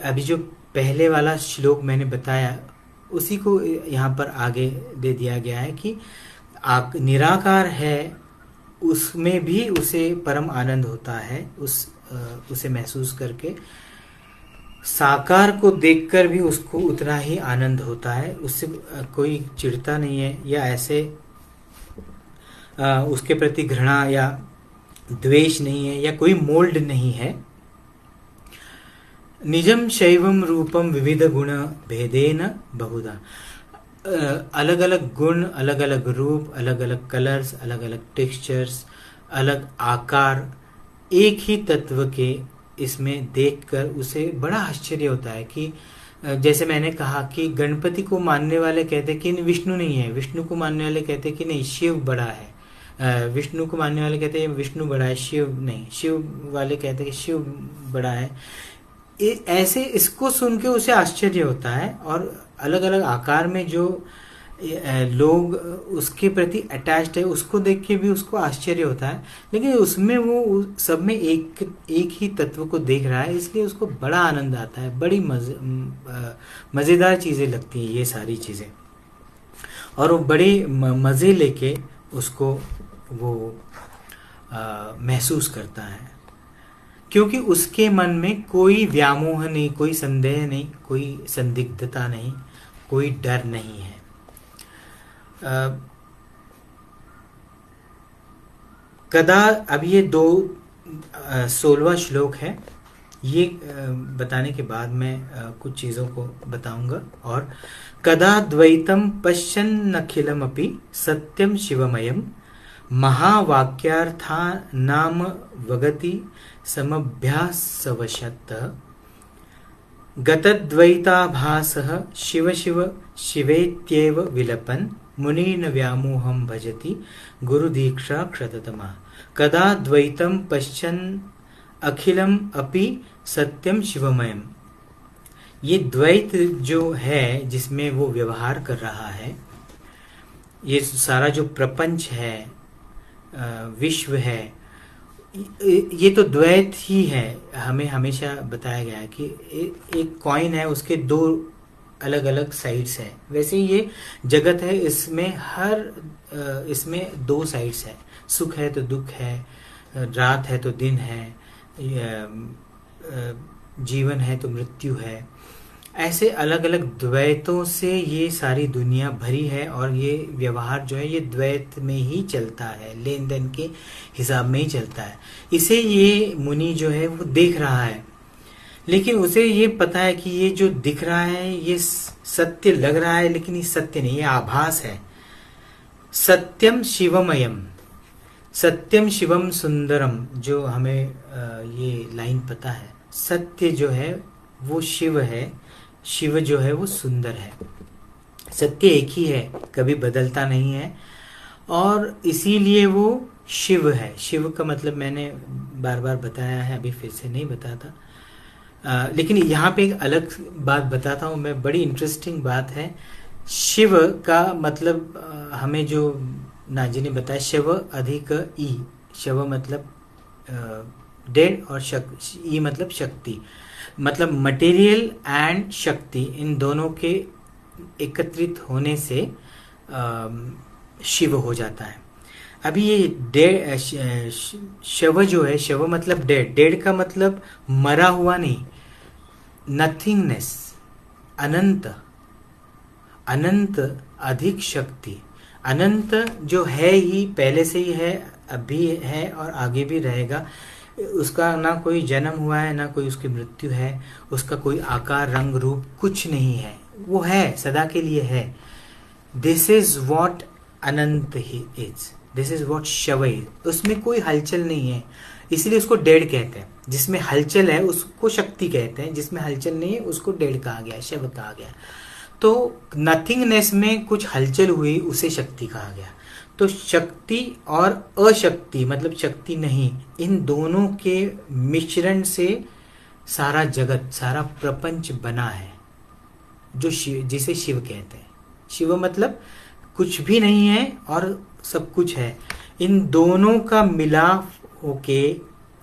Speaker 1: अभी जो पहले वाला श्लोक मैंने बताया उसी को यहाँ पर आगे दे दिया गया है कि निराकार है उसमें भी उसे परम आनंद होता है, उसे महसूस करके। साकार को देखकर भी उसको उतना ही आनंद होता है, उससे कोई चिढ़ता नहीं है या ऐसे उसके प्रति घृणा या द्वेष नहीं है या कोई मोल्ड नहीं है। निजम शैवम रूपम विविध गुण भेदेन बहुधा, अलग अलग गुण, अलग अलग रूप, अलग अलग कलर्स, अलग अलग टेक्सचर्स, अलग आकार एक ही तत्व के इसमें देखकर उसे बड़ा आश्चर्य होता है कि जैसे मैंने कहा कि गणपति को मानने वाले कहते हैं कि विष्णु नहीं है, विष्णु को मानने वाले कहते हैं कि नहीं शिव बड़ा है, विष्णु को मानने वाले कहते हैं विष्णु बड़ा है, शिव नहीं, शिव वाले कहते हैं कि शिव बड़ा है। ऐसे इसको सुन के उसे आश्चर्य होता है और अलग अलग आकार में जो लोग उसके प्रति अटैच्ड है उसको देख के भी उसको आश्चर्य होता है, लेकिन उसमें वो सब में एक ही तत्व को देख रहा है, इसलिए उसको बड़ा आनंद आता है। बड़ी मज़ेदार चीज़ें लगती हैं ये सारी चीज़ें और वो बड़े मज़े लेके उसको वो महसूस करता है, क्योंकि उसके मन में कोई व्यामोह नहीं, कोई संदेह नहीं, कोई संदिग्धता नहीं, कोई डर नहीं है। कदा, अब ये 16वां श्लोक है, ये बताने के बाद मैं कुछ चीज़ों को बताऊंगा। और कदा द्वैतम पश्यन्नखिलमपि सत्यम शिवमयम महावाक्यार्था नाम वगति समभ्यासवशतः गतद्वैताभासः शिव शिव शिवेत्येव विलपन् मुनीन व्यामोहं भजति गुरुदीक्षा क्षततमा। कदा द्वैतं पश्यन् अखिलम अपि सत्यम शिवमयम, ये द्वैत जो है जिसमें वो व्यवहार कर रहा है, ये सारा जो प्रपंच है, विश्व है, ये तो द्वैत ही है। हमें हमेशा बताया गया है कि एक कॉइन है, उसके दो अलग अलग साइड्स है, वैसे ये जगत है, इसमें दो साइड्स है, सुख है तो दुख है, रात है तो दिन है, जीवन है तो मृत्यु है। ऐसे अलग अलग द्वैतों से ये सारी दुनिया भरी है और ये व्यवहार जो है ये द्वैत में ही चलता है, लेन देन के हिसाब में ही चलता है। इसे ये मुनि जो है वो देख रहा है, लेकिन उसे ये पता है कि ये जो दिख रहा है ये सत्य लग रहा है, लेकिन ये सत्य नहीं, ये आभास है। सत्यम शिवमयम, सत्यम शिवम सुंदरम, जो हमें ये लाइन पता है, सत्य जो है वो शिव है, शिव जो है वो सुंदर है। सत्य एक ही है, कभी बदलता नहीं है और इसीलिए वो शिव है। शिव का मतलब मैंने बार बार बताया है, अभी फिर से नहीं बताता। लेकिन यहाँ पे एक अलग बात बताता हूँ मैं, बड़ी इंटरेस्टिंग बात है। शिव का मतलब हमें जो नाजी ने बताया, शिव अधिक ई, शिव मतलब डेड और ई मतलब शक्ति, मतलब मटेरियल एंड शक्ति, इन दोनों के एकत्रित होने से शिव हो जाता है। अभी ये डेड, शव जो है, शव मतलब डेड, डेड का मतलब मरा हुआ नहीं, नथिंगनेस, अनंत, अनंत अधिक शक्ति, अनंत जो है ही, पहले से ही है, अभी है और आगे भी रहेगा। उसका ना कोई जन्म हुआ है, ना कोई उसकी मृत्यु है, उसका कोई आकार रंग रूप कुछ नहीं है, वो है, सदा के लिए है। This is what Anant he is, this is what शव इज। उसमें कोई हलचल नहीं है, इसीलिए उसको डेड कहते हैं। जिसमें हलचल है उसको शक्ति कहते हैं, जिसमें हलचल नहीं है उसको डेड कहा गया, शव कहा गया। तो नथिंगनेस में कुछ हलचल हुई, उसे शक्ति कहा गया। तो शक्ति और अशक्ति मतलब शक्ति नहीं, इन दोनों के मिश्रण से सारा जगत, सारा प्रपंच बना है, जो शिव, जिसे शिव कहते हैं। शिव मतलब कुछ भी नहीं है और सब कुछ है। इन दोनों का मिलाप होके,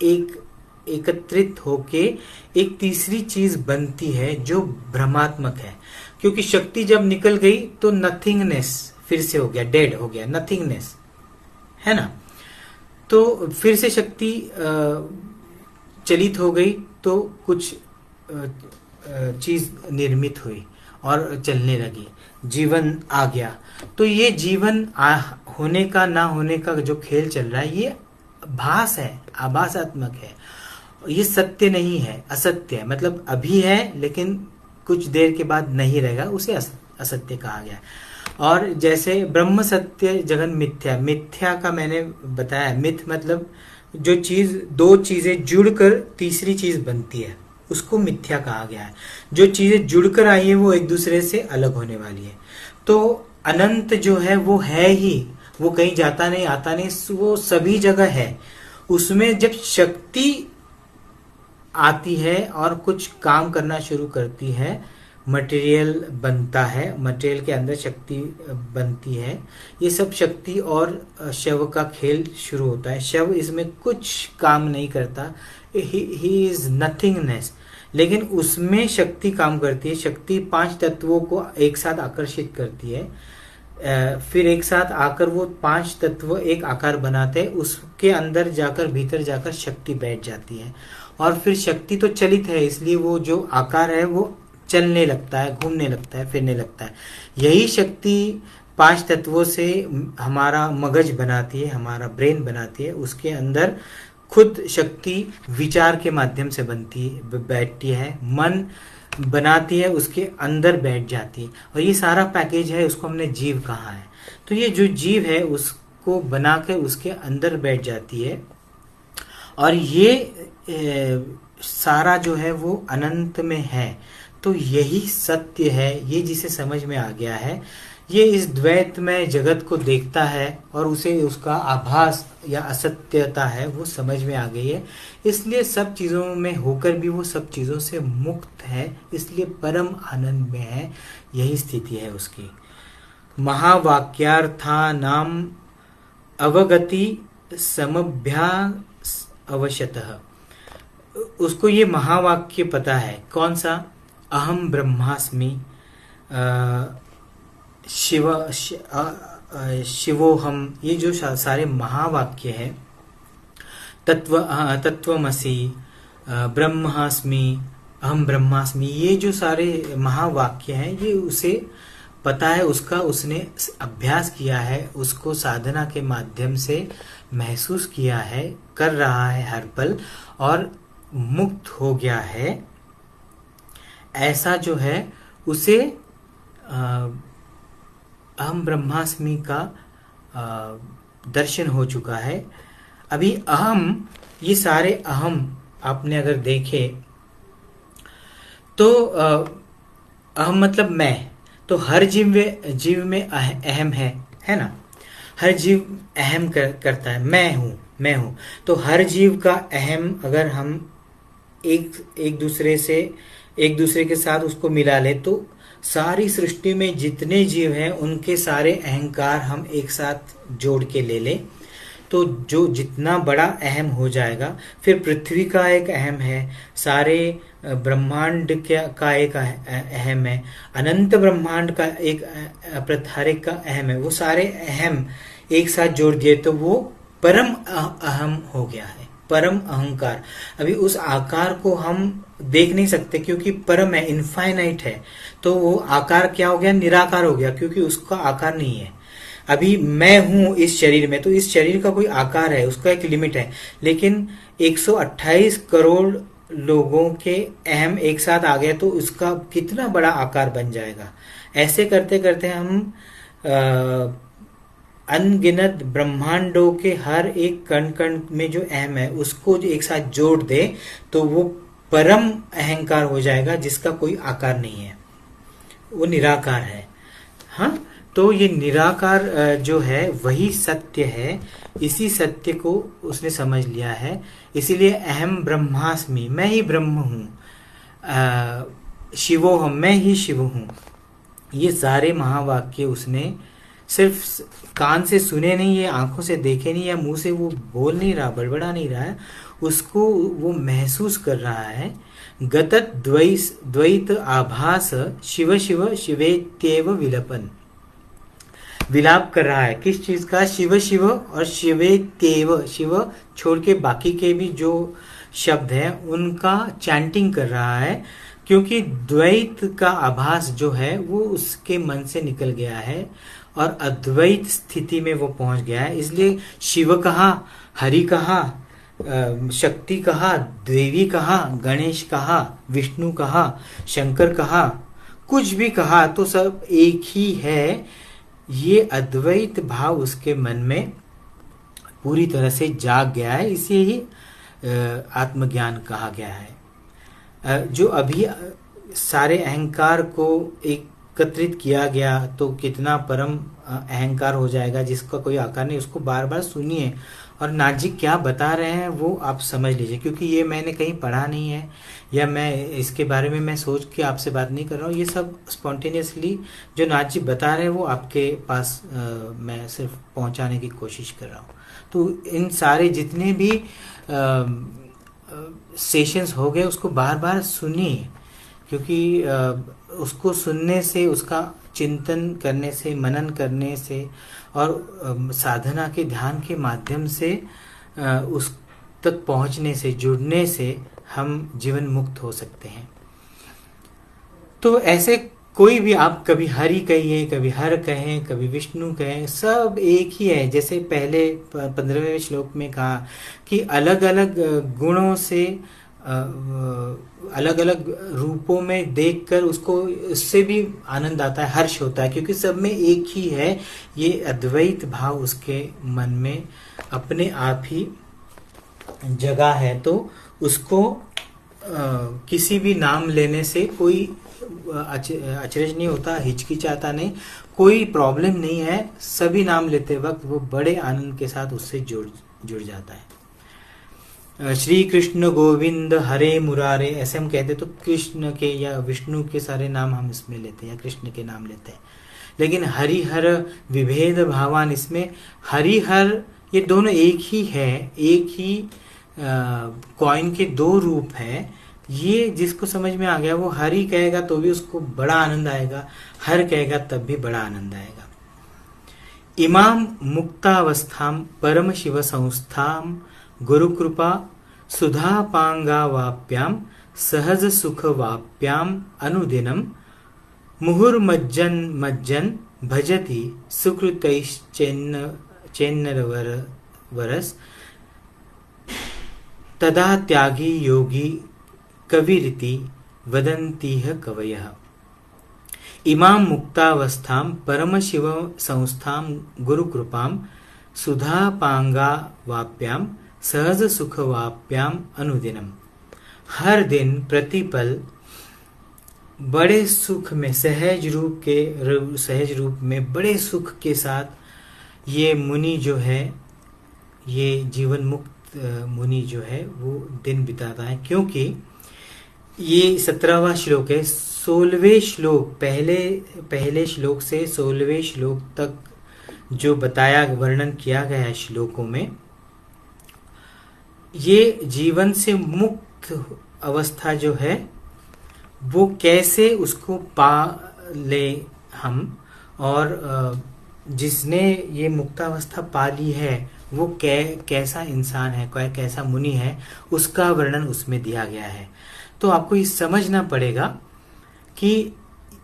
Speaker 1: एक एकत्रित होके एक तीसरी चीज बनती है जो भ्रमात्मक है। क्योंकि शक्ति जब निकल गई तो नथिंगनेस फिर से हो गया, डेड हो गया, नथिंगनेस, है ना। तो फिर से शक्ति चलित हो गई तो कुछ चीज निर्मित हुई और चलने लगी, जीवन आ गया। तो ये जीवन होने का ना होने का जो खेल चल रहा है, ये भास है, आभासात्मक है, ये सत्य नहीं है, असत्य है। मतलब अभी है लेकिन कुछ देर के बाद नहीं रहेगा, उसे असत्य कहा गया। और जैसे ब्रह्म सत्य जगन मिथ्या, मिथ्या का मैंने बताया, मिथ मतलब जो चीज, दो चीजें जुड़कर तीसरी चीज बनती है, उसको मिथ्या कहा गया है। जो चीजें जुड़कर आई है वो एक दूसरे से अलग होने वाली है। तो अनंत जो है वो है ही, वो कहीं जाता नहीं आता नहीं, वो सभी जगह है। उसमें जब शक्ति आती है और कुछ काम करना शुरू करती है, मटेरियल बनता है, मटेरियल के अंदर शक्ति बनती है, ये सब शक्ति और शव का खेल शुरू होता है। शव इसमें कुछ काम नहीं करता, ही इज नथिंगनेस, लेकिन उसमें शक्ति काम करती है। शक्ति 5 तत्वों को एक साथ आकर्षित करती है, फिर एक साथ आकर वो 5 तत्व एक आकार बनाते हैं, उसके अंदर जाकर, भीतर जाकर शक्ति बैठ जाती है। और फिर शक्ति तो चलित है, इसलिए वो जो आकार है वो चलने लगता है, घूमने लगता है, फिरने लगता है। यही शक्ति 5 तत्वों से हमारा मगज बनाती है, हमारा ब्रेन बनाती है। उसके अंदर खुद शक्ति विचार के माध्यम से बनती है, बैठती है, मन बनाती है, उसके अंदर बैठ जाती है। और ये सारा पैकेज है, उसको हमने जीव कहा है। तो ये जो जीव है उसको बना के उसके अंदर बैठ जाती है, और ये सारा जो है वो अनंत में है। तो यही सत्य है, ये जिसे समझ में आ गया है, ये इस द्वैत में जगत को देखता है और उसे उसका आभास या असत्यता है वो समझ में आ गई है। इसलिए सब चीज़ों में होकर भी वो सब चीज़ों से मुक्त है, इसलिए परम आनंद में है। यही स्थिति है उसकी। महावाक्यार्था नाम अवगति समभ्यास अवश्यतः। उसको ये महावाक्य पता है, कौन सा? अहम ब्रह्मास्मि, शिवोहम, ये जो सारे महावाक्य है, तत्वमसि, ब्रह्मास्मि, अहम ब्रह्मास्मि, ये जो सारे महावाक्य हैं, ये उसे पता है, उसका उसने अभ्यास किया है, उसको साधना के माध्यम से महसूस किया है, कर रहा है हर पल, और मुक्त हो गया है। ऐसा जो है उसे अहम ब्रह्मास्मि का दर्शन हो चुका है। अभी अहम, ये सारे अहम आपने अगर देखे तो अहम मतलब मैं, तो हर जीव में अहम है ना। हर जीव अहम करता है, मैं हूँ। तो हर जीव का अहम अगर हम एक दूसरे के साथ उसको मिला ले, तो सारी सृष्टि में जितने जीव हैं उनके सारे अहंकार हम एक साथ जोड़ के ले लें, तो जो जितना बड़ा अहम हो जाएगा, फिर पृथ्वी का एक अहम है, सारे ब्रह्मांड का एक अहम है, अनंत ब्रह्मांड का एक हर एक का अहम है, वो सारे अहम एक साथ जोड़ दिए तो वो परम अहम हो गया है, परम अहंकार। अभी उस आकार को हम देख नहीं सकते क्योंकि परम है, इनफाइनाइट है, तो वो आकार क्या हो गया, निराकार हो गया, क्योंकि उसका आकार नहीं है। अभी मैं हूं इस शरीर में, तो इस शरीर का कोई आकार है, उसका एक लिमिट है, लेकिन 128 करोड़ लोगों के अहम एक साथ आ गए तो उसका कितना बड़ा आकार बन जाएगा। ऐसे करते करते हम अनगिनत ब्रह्मांडों के हर एक कण कण में जो अहम है उसको जो एक साथ जोड़ दे तो वो परम अहंकार हो जाएगा, जिसका कोई आकार नहीं है, वो निराकार है। हाँ, तो ये निराकार जो है वही सत्य है, इसी सत्य को उसने समझ लिया है। इसीलिए अहम ब्रह्मास्मि, मैं ही ब्रह्म हूँ, शिवोहम, मैं ही शिव हूँ। ये सारे महावाक्य उसने सिर्फ कान से सुने नहीं, ये आंखों से देखे नहीं, या मुंह से वो बोल नहीं रहा, बड़बड़ा नहीं रहा है, उसको वो महसूस कर रहा है। गतत द्वैत आभास शिव शिव शिवेत्येव विलपन, विलाप कर रहा है किस चीज का, शिव शिव और शिवेत्येव, शिव छोड़ के बाकी के भी जो शब्द हैं उनका चैंटिंग कर रहा है, क्योंकि द्वैत का आभास जो है वो उसके मन से निकल गया है और अद्वैत स्थिति में वो पहुंच गया है। इसलिए शिव कहा, हरि कहा, शक्ति कहा, देवी कहा, गणेश कहा, विष्णु कहा, शंकर कहा, कुछ भी कहा तो सब एक ही है। ये अद्वैत भाव उसके मन में पूरी तरह से जाग गया है, इसे ही आत्मज्ञान कहा गया है। जो अभी सारे अहंकार को एकत्रित किया गया तो कितना परम अहंकार हो जाएगा जिसका कोई आकार नहीं। उसको बार बार सुनिए और नाथ जी क्या बता रहे हैं वो आप समझ लीजिए, क्योंकि ये मैंने कहीं पढ़ा नहीं है या मैं इसके बारे में मैं सोच के आपसे बात नहीं कर रहा हूँ। ये सब स्पॉन्टेनियसली जो नाथ जी बता रहे हैं वो आपके पास मैं सिर्फ पहुंचाने की कोशिश कर रहा हूँ। तो इन सारे जितने भी सेशंस हो गए उसको बार बार सुनिए, क्योंकि उसको सुनने से, उसका चिंतन करने से, मनन करने से और साधना के ध्यान के माध्यम से उस तक पहुंचने से, जुड़ने से हम जीवन मुक्त हो सकते हैं। तो ऐसे कोई भी आप कभी हरि कहिए, कभी हर कहें, कभी विष्णु कहें, सब एक ही है। जैसे पहले 15वें श्लोक में कहा कि अलग अलग गुणों से अलग अलग रूपों में देखकर उसको उससे भी आनंद आता है, हर्ष होता है, क्योंकि सब में एक ही है। ये अद्वैत भाव उसके मन में अपने आप ही जगह है, तो उसको किसी भी नाम लेने से कोई अचरज नहीं होता, हिचकिचाता नहीं, कोई प्रॉब्लम नहीं है। सभी नाम लेते वक्त वो बड़े आनंद के साथ उससे जुड़ जाता है। श्री कृष्ण गोविंद हरे मुरारे ऐसे हम कहते तो कृष्ण के या विष्णु के सारे नाम हम इसमें लेते हैं या कृष्ण के नाम लेते हैं, लेकिन हरिहर विभेद भावान, इसमें हरिहर ये दोनों एक ही है, एक ही कॉइन के दो रूप है। ये जिसको समझ में आ गया वो हरि कहेगा तो भी उसको बड़ा आनंद आएगा, हर कहेगा तब भी बड़ा आनंद आएगा। इमाम मुक्तावस्थाम परम शिव संस्थाम गुरु कृपा सुधा पांगा वाप्याम सहज सुख वाप्याम अनुदिनम मुहुर्मज्जन मज्जन भजति सुकृतैश्चेन्नर वरस तदा त्यागी योगी कविरिति वदन्तीह कवयः। इमाम मुक्तावस्थाम परम शिव संस्थाम गुरु कृपाम सुधा पांगा वाप्याम सहज सुख वाप्याम अनुदिनम, हर दिन प्रतिपल बड़े सुख में सहज रूप में बड़े सुख के साथ ये मुनि जो है, ये जीवन मुक्त मुनि जो है वो दिन बिताता है, क्योंकि ये 17वां श्लोक है। 16वें श्लोक, पहले श्लोक से 16वें श्लोक तक जो बताया, वर्णन किया गया है श्लोकों में, ये जीवन से मुक्त अवस्था जो है वो कैसे उसको पा ले हम, और जिसने ये मुक्तावस्था पा ली है वो कैसा इंसान है, कैसा मुनि है, उसका वर्णन उसमें दिया गया है। तो आपको ये समझना पड़ेगा कि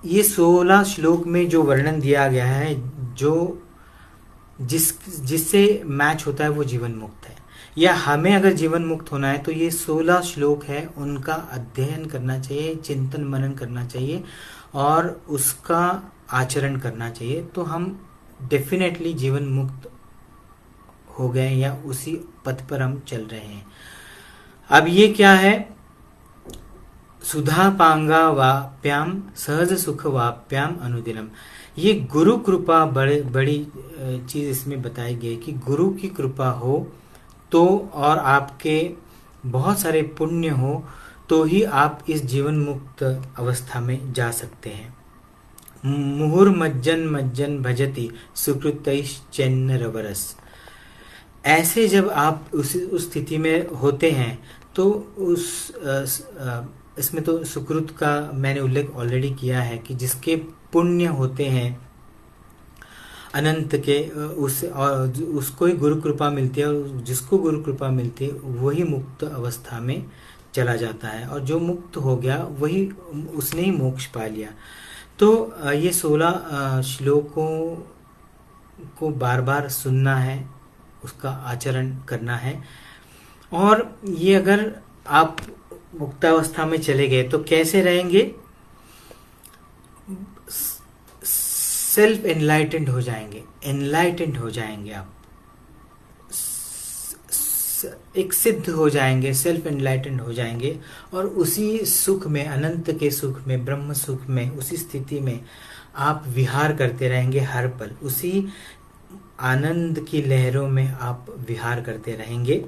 Speaker 1: ये 16 श्लोक में जो वर्णन दिया गया है, जो जिससे मैच होता है वो जीवन मुक्त है, या हमें अगर जीवन मुक्त होना है तो ये 16 श्लोक है, उनका अध्ययन करना चाहिए, चिंतन मनन करना चाहिए और उसका आचरण करना चाहिए, तो हम डेफिनेटली जीवन मुक्त हो गए या उसी पथ पर हम चल रहे हैं। अब ये क्या है? सुधा पांगा वाप्याम सहज सुख वाप्याम अनुदिनम। ये गुरु कृपा बड़ी चीज इसमें बताई गई कि गुरु की कृपा हो तो, और आपके बहुत सारे पुण्य हो तो ही आप इस जीवन मुक्त अवस्था में जा सकते हैं। मुहुर्मज्जन मज्जन भजति सुकृतैश्चैन्न रवरस। ऐसे जब आप उस स्थिति में होते हैं तो इसमें तो सुकृत का मैंने उल्लेख ऑलरेडी किया है कि जिसके पुण्य होते हैं अनंत के, उसको ही गुरु कृपा मिलती है, और जिसको गुरु कृपा मिलती है वही मुक्त अवस्था में चला जाता है, और जो मुक्त हो गया वही उसने ही मोक्ष पा लिया। तो ये 16 श्लोकों को बार बार सुनना है, उसका आचरण करना है। और ये अगर आप मुक्तावस्था में चले गए तो कैसे रहेंगे? सेल्फ एनलाइटेंड हो जाएंगे, एनलाइटेंड हो जाएंगे, आप एक सिद्ध हो जाएंगे, सेल्फ एनलाइटेंड हो जाएंगे, और उसी सुख में, अनंत के सुख में, ब्रह्म सुख में, उसी स्थिति में आप विहार करते रहेंगे हर पल, उसी आनंद की लहरों में आप विहार करते रहेंगे।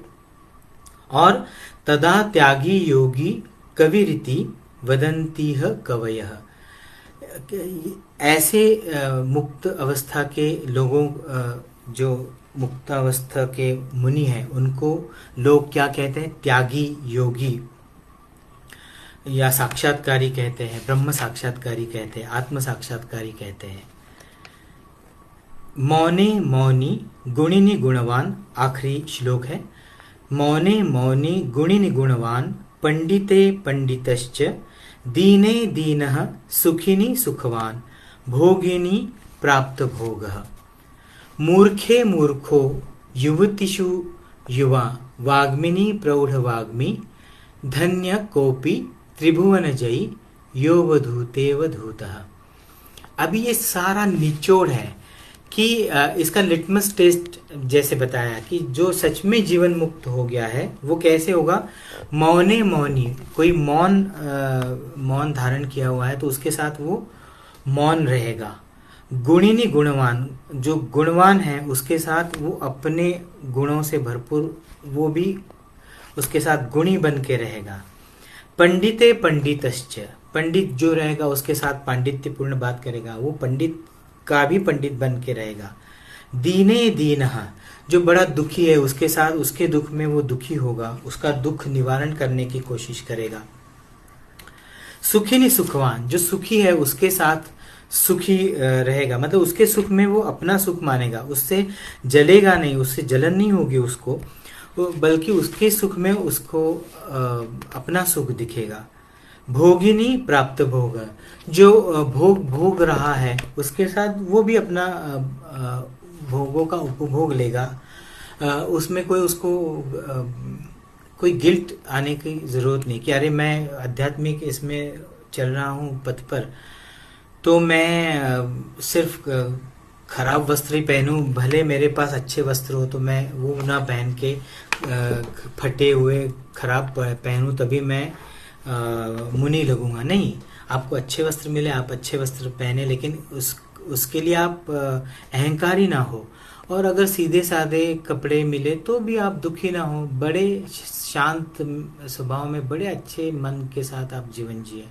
Speaker 1: और तदा त्यागी योगी कविरिति वदंतीह कवयः। ऐसे मुक्त अवस्था के लोगों, जो मुक्त अवस्था के मुनि हैं, उनको लोग क्या कहते हैं? त्यागी योगी या साक्षात्कारी कहते हैं, ब्रह्म साक्षात्कारी कहते हैं, आत्म साक्षात्कारी कहते हैं। मौने मौनी गुणिनि गुणवान, आखिरी श्लोक है। मौने मौनी गुणिनि गुणवान पंडिते पंडितश्च दीने दीनः सुखिनि सुखवान भोगिनी प्राप्त भोगः। मूर्खे मूर्खो युवतिषु युवा वाग्मिनी प्रौढ़ वाग्मी धन्य कोपि त्रिभुवन जयी योवधूतेव धूतः। अभी ये सारा निचोड़ है कि इसका लिटमस टेस्ट जैसे बताया कि जो सच में जीवन मुक्त हो गया है वो कैसे होगा। मौने मौनी, कोई मौन धारण किया हुआ है तो उसके साथ वो मौन रहेगा। गुणिनी गुणवान, जो गुणवान है उसके साथ वो अपने गुणों से भरपूर, वो भी उसके साथ गुणी बन के रहेगा। पंडिते पंडितश्च, पंडित जो रहेगा उसके साथ पांडित्यपूर्ण बात करेगा, वो पंडित का भी पंडित बन के रहेगा। दीने दीनः, जो बड़ा दुखी है उसके साथ उसके दुख में वो दुखी होगा, उसका दुख निवारण करने की कोशिश करेगा। सुखिनी सुखवान, जो सुखी है उसके साथ सुखी रहेगा, मतलब उसके सुख में वो अपना सुख मानेगा, उससे जलेगा नहीं, उससे जलन नहीं होगी उसको, बल्कि उसके सुख में उसको अपना सुख दिखेगा। भोगिनी प्राप्त भोग, जो भोग रहा है उसके साथ वो भी अपना भोगों का उपभोग लेगा, उसमें कोई उसको कोई गिल्ट आने की जरूरत नहीं कि अरे मैं आध्यात्मिक इसमें चल रहा हूँ पथ पर तो मैं सिर्फ खराब वस्त्र ही पहनूं, भले मेरे पास अच्छे वस्त्र हो तो मैं वो ना पहन के फटे हुए खराब पहनूं तभी मैं मुनि लगूंगा। नहीं, आपको अच्छे वस्त्र मिले आप अच्छे वस्त्र पहने, लेकिन उसके लिए आप अहंकारी ना हो और अगर सीधे साधे कपड़े मिले तो भी आप दुखी ना हो, बड़े शांत स्वभाव में बड़े अच्छे मन के साथ आप जीवन जिए।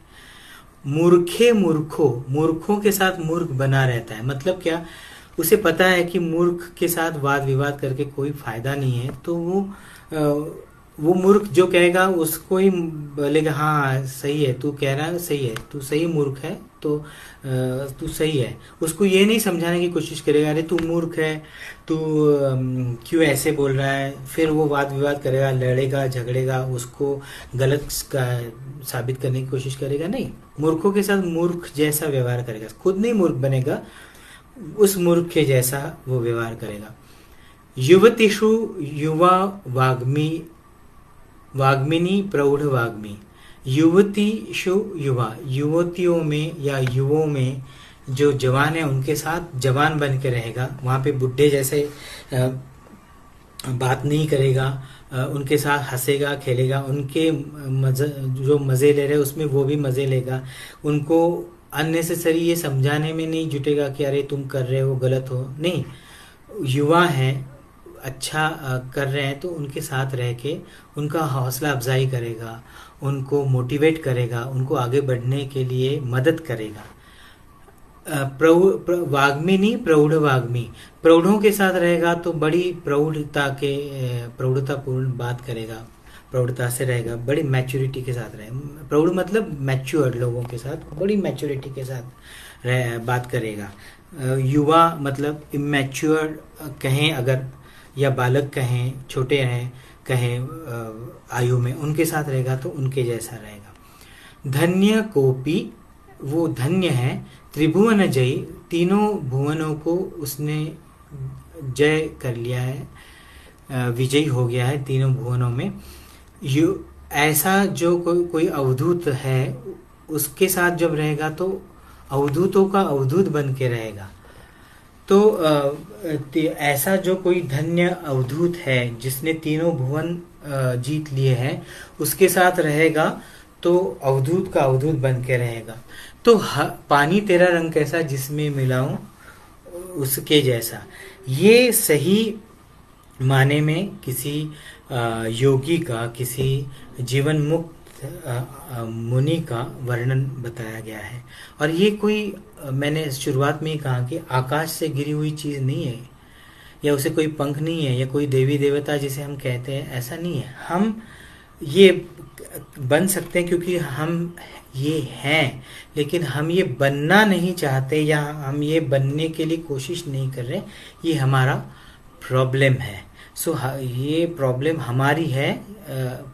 Speaker 1: मूर्खों के साथ मूर्ख बना रहता है, मतलब क्या, उसे पता है कि मूर्ख के साथ वाद विवाद करके कोई फायदा नहीं है, तो वो मूर्ख जो कहेगा उसको ही बोलेगा हाँ सही है, तू कह रहा है सही है, तू सही मूर्ख है, तो तू सही है। उसको ये नहीं समझाने की कोशिश करेगा अरे तू मूर्ख है, तू क्यों ऐसे बोल रहा है, फिर वो वाद विवाद करेगा, लड़ेगा झगड़ेगा, उसको गलत का साबित करने की कोशिश करेगा। नहीं, मूर्खों के साथ मूर्ख जैसा व्यवहार करेगा, खुद नहीं मूर्ख बनेगा, उस मूर्ख के जैसा वो व्यवहार करेगा। युवतिषु युवा वाग्मिनी प्रौढ़ वाग्मी। युवतीषु युवा, युवतियों में या युवों में जो जवान है उनके साथ जवान बन के रहेगा, वहाँ पे बुढ़े जैसे बात नहीं करेगा, उनके साथ हंसेगा खेलेगा, उनके जो मज़े ले रहे उसमें वो भी मज़े लेगा, उनको अननेसेसरी ये समझाने में नहीं जुटेगा कि अरे तुम कर रहे हो गलत हो, नहीं, युवा हैं अच्छा कर रहे हैं तो उनके साथ रह के उनका हौसला अफजाई करेगा, उनको मोटिवेट करेगा, उनको आगे बढ़ने के लिए मदद करेगा। वाग्मिनी प्रौढ़ वाग्मी, प्रौढ़ों के साथ रहेगा तो बड़ी प्रौढ़तापूर्ण बात करेगा, प्रौढ़ता से रहेगा, बड़ी मैच्योरिटी के साथ रहेगा। प्रौढ़ मतलब मैच्योर लोगों के साथ बड़ी मैच्योरिटी के साथ बात करेगा। युवा मतलब इमैच्योर कहें अगर, या बालक कहें, छोटे हैं कहें आयु में, उनके साथ रहेगा तो उनके जैसा रहेगा। धन्य कोपी, वो धन्य है, त्रिभुवन जयी, तीनों भुवनों को उसने जय कर लिया है, विजयी हो गया है तीनों भुवनों में। ऐसा जो कोई अवधूत है उसके साथ जब रहेगा तो अवधूतों का अवधूत बन के रहेगा। तो ऐसा जो कोई धन्य अवधूत है जिसने तीनों भुवन जीत लिए हैं, उसके साथ रहेगा तो अवधूत का अवधूत बन के रहेगा। तो पानी तेरा रंग कैसा जिसमें मिलाऊं उसके जैसा, ये सही माने में किसी योगी का, किसी जीवन मुक्त मुनि का वर्णन बताया गया है। और ये कोई, मैंने शुरुआत में ही कहा कि आकाश से गिरी हुई चीज़ नहीं है, या उसे कोई पंख नहीं है, या कोई देवी देवता जिसे हम कहते हैं, ऐसा नहीं है। हम ये बन सकते हैं क्योंकि हम ये हैं, लेकिन हम ये बनना नहीं चाहते या हम ये बनने के लिए कोशिश नहीं कर रहे, ये हमारा प्रॉब्लम है। ये प्रॉब्लम हमारी है,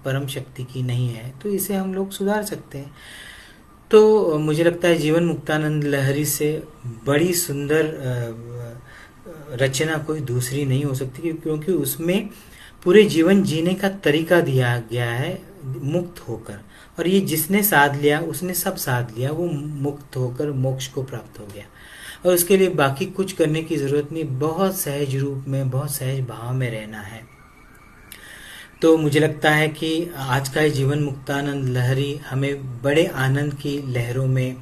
Speaker 1: परम शक्ति की नहीं है, तो इसे हम लोग सुधार सकते हैं। तो मुझे लगता है जीवन मुक्तानंद लहरी से बड़ी सुंदर रचना कोई दूसरी नहीं हो सकती, क्योंकि उसमें पूरे जीवन जीने का तरीका दिया गया है मुक्त होकर, और ये जिसने साध लिया उसने सब साध लिया, वो मुक्त होकर मोक्ष को प्राप्त हो गया, और उसके लिए बाकी कुछ करने की जरूरत नहीं, बहुत सहज रूप में, बहुत सहज भाव में रहना है। तो मुझे लगता है कि आज का जीवन मुक्तानंद लहरी हमें बड़े आनंद की लहरों में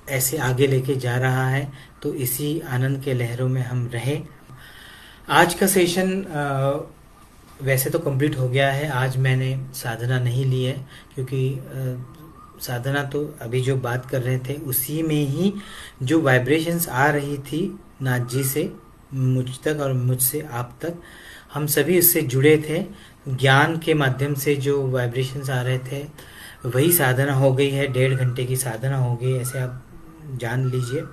Speaker 1: ऐसे आगे लेके जा रहा है, तो इसी आनंद के लहरों में हम रहें। आज का सेशन वैसे तो कंप्लीट हो गया है। आज मैंने साधना नहीं ली है, क्योंकि साधना तो अभी जो बात कर रहे थे उसी में ही जो वाइब्रेशंस आ रही थी नाथ जी से मुझ तक और मुझसे आप तक, हम सभी उससे जुड़े थे। ज्ञान के माध्यम से जो वाइब्रेशंस आ रहे थे वही साधना हो गई है, 1.5 घंटे की साधना हो गई, ऐसे आप जान लीजिए।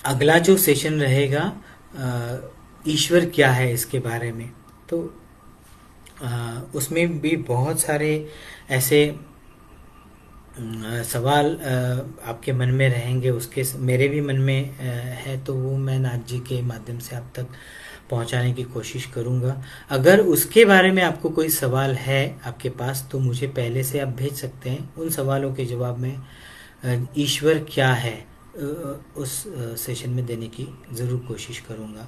Speaker 1: अगला जो सेशन रहेगा ईश्वर क्या है इसके बारे में, तो उसमें भी बहुत सारे ऐसे सवाल आपके मन में रहेंगे, उसके मेरे भी मन में है, तो वो मैं नाथ जी के माध्यम से आप तक पहुंचाने की कोशिश करूंगा। अगर उसके बारे में आपको कोई सवाल है आपके पास, तो मुझे पहले से आप भेज सकते हैं। उन सवालों के जवाब में ईश्वर क्या है उस सेशन में देने की ज़रूर कोशिश करूंगा।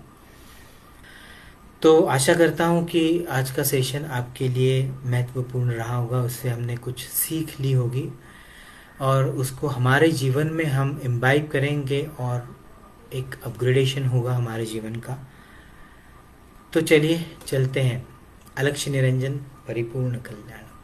Speaker 1: तो आशा करता हूं कि आज का सेशन आपके लिए महत्वपूर्ण रहा होगा, उससे हमने कुछ सीख ली होगी और उसको हमारे जीवन में हम इम्बाइब करेंगे और एक अपग्रेडेशन होगा हमारे जीवन का। तो चलिए चलते हैं। अलक्ष्य निरंजन परिपूर्ण कल्याण।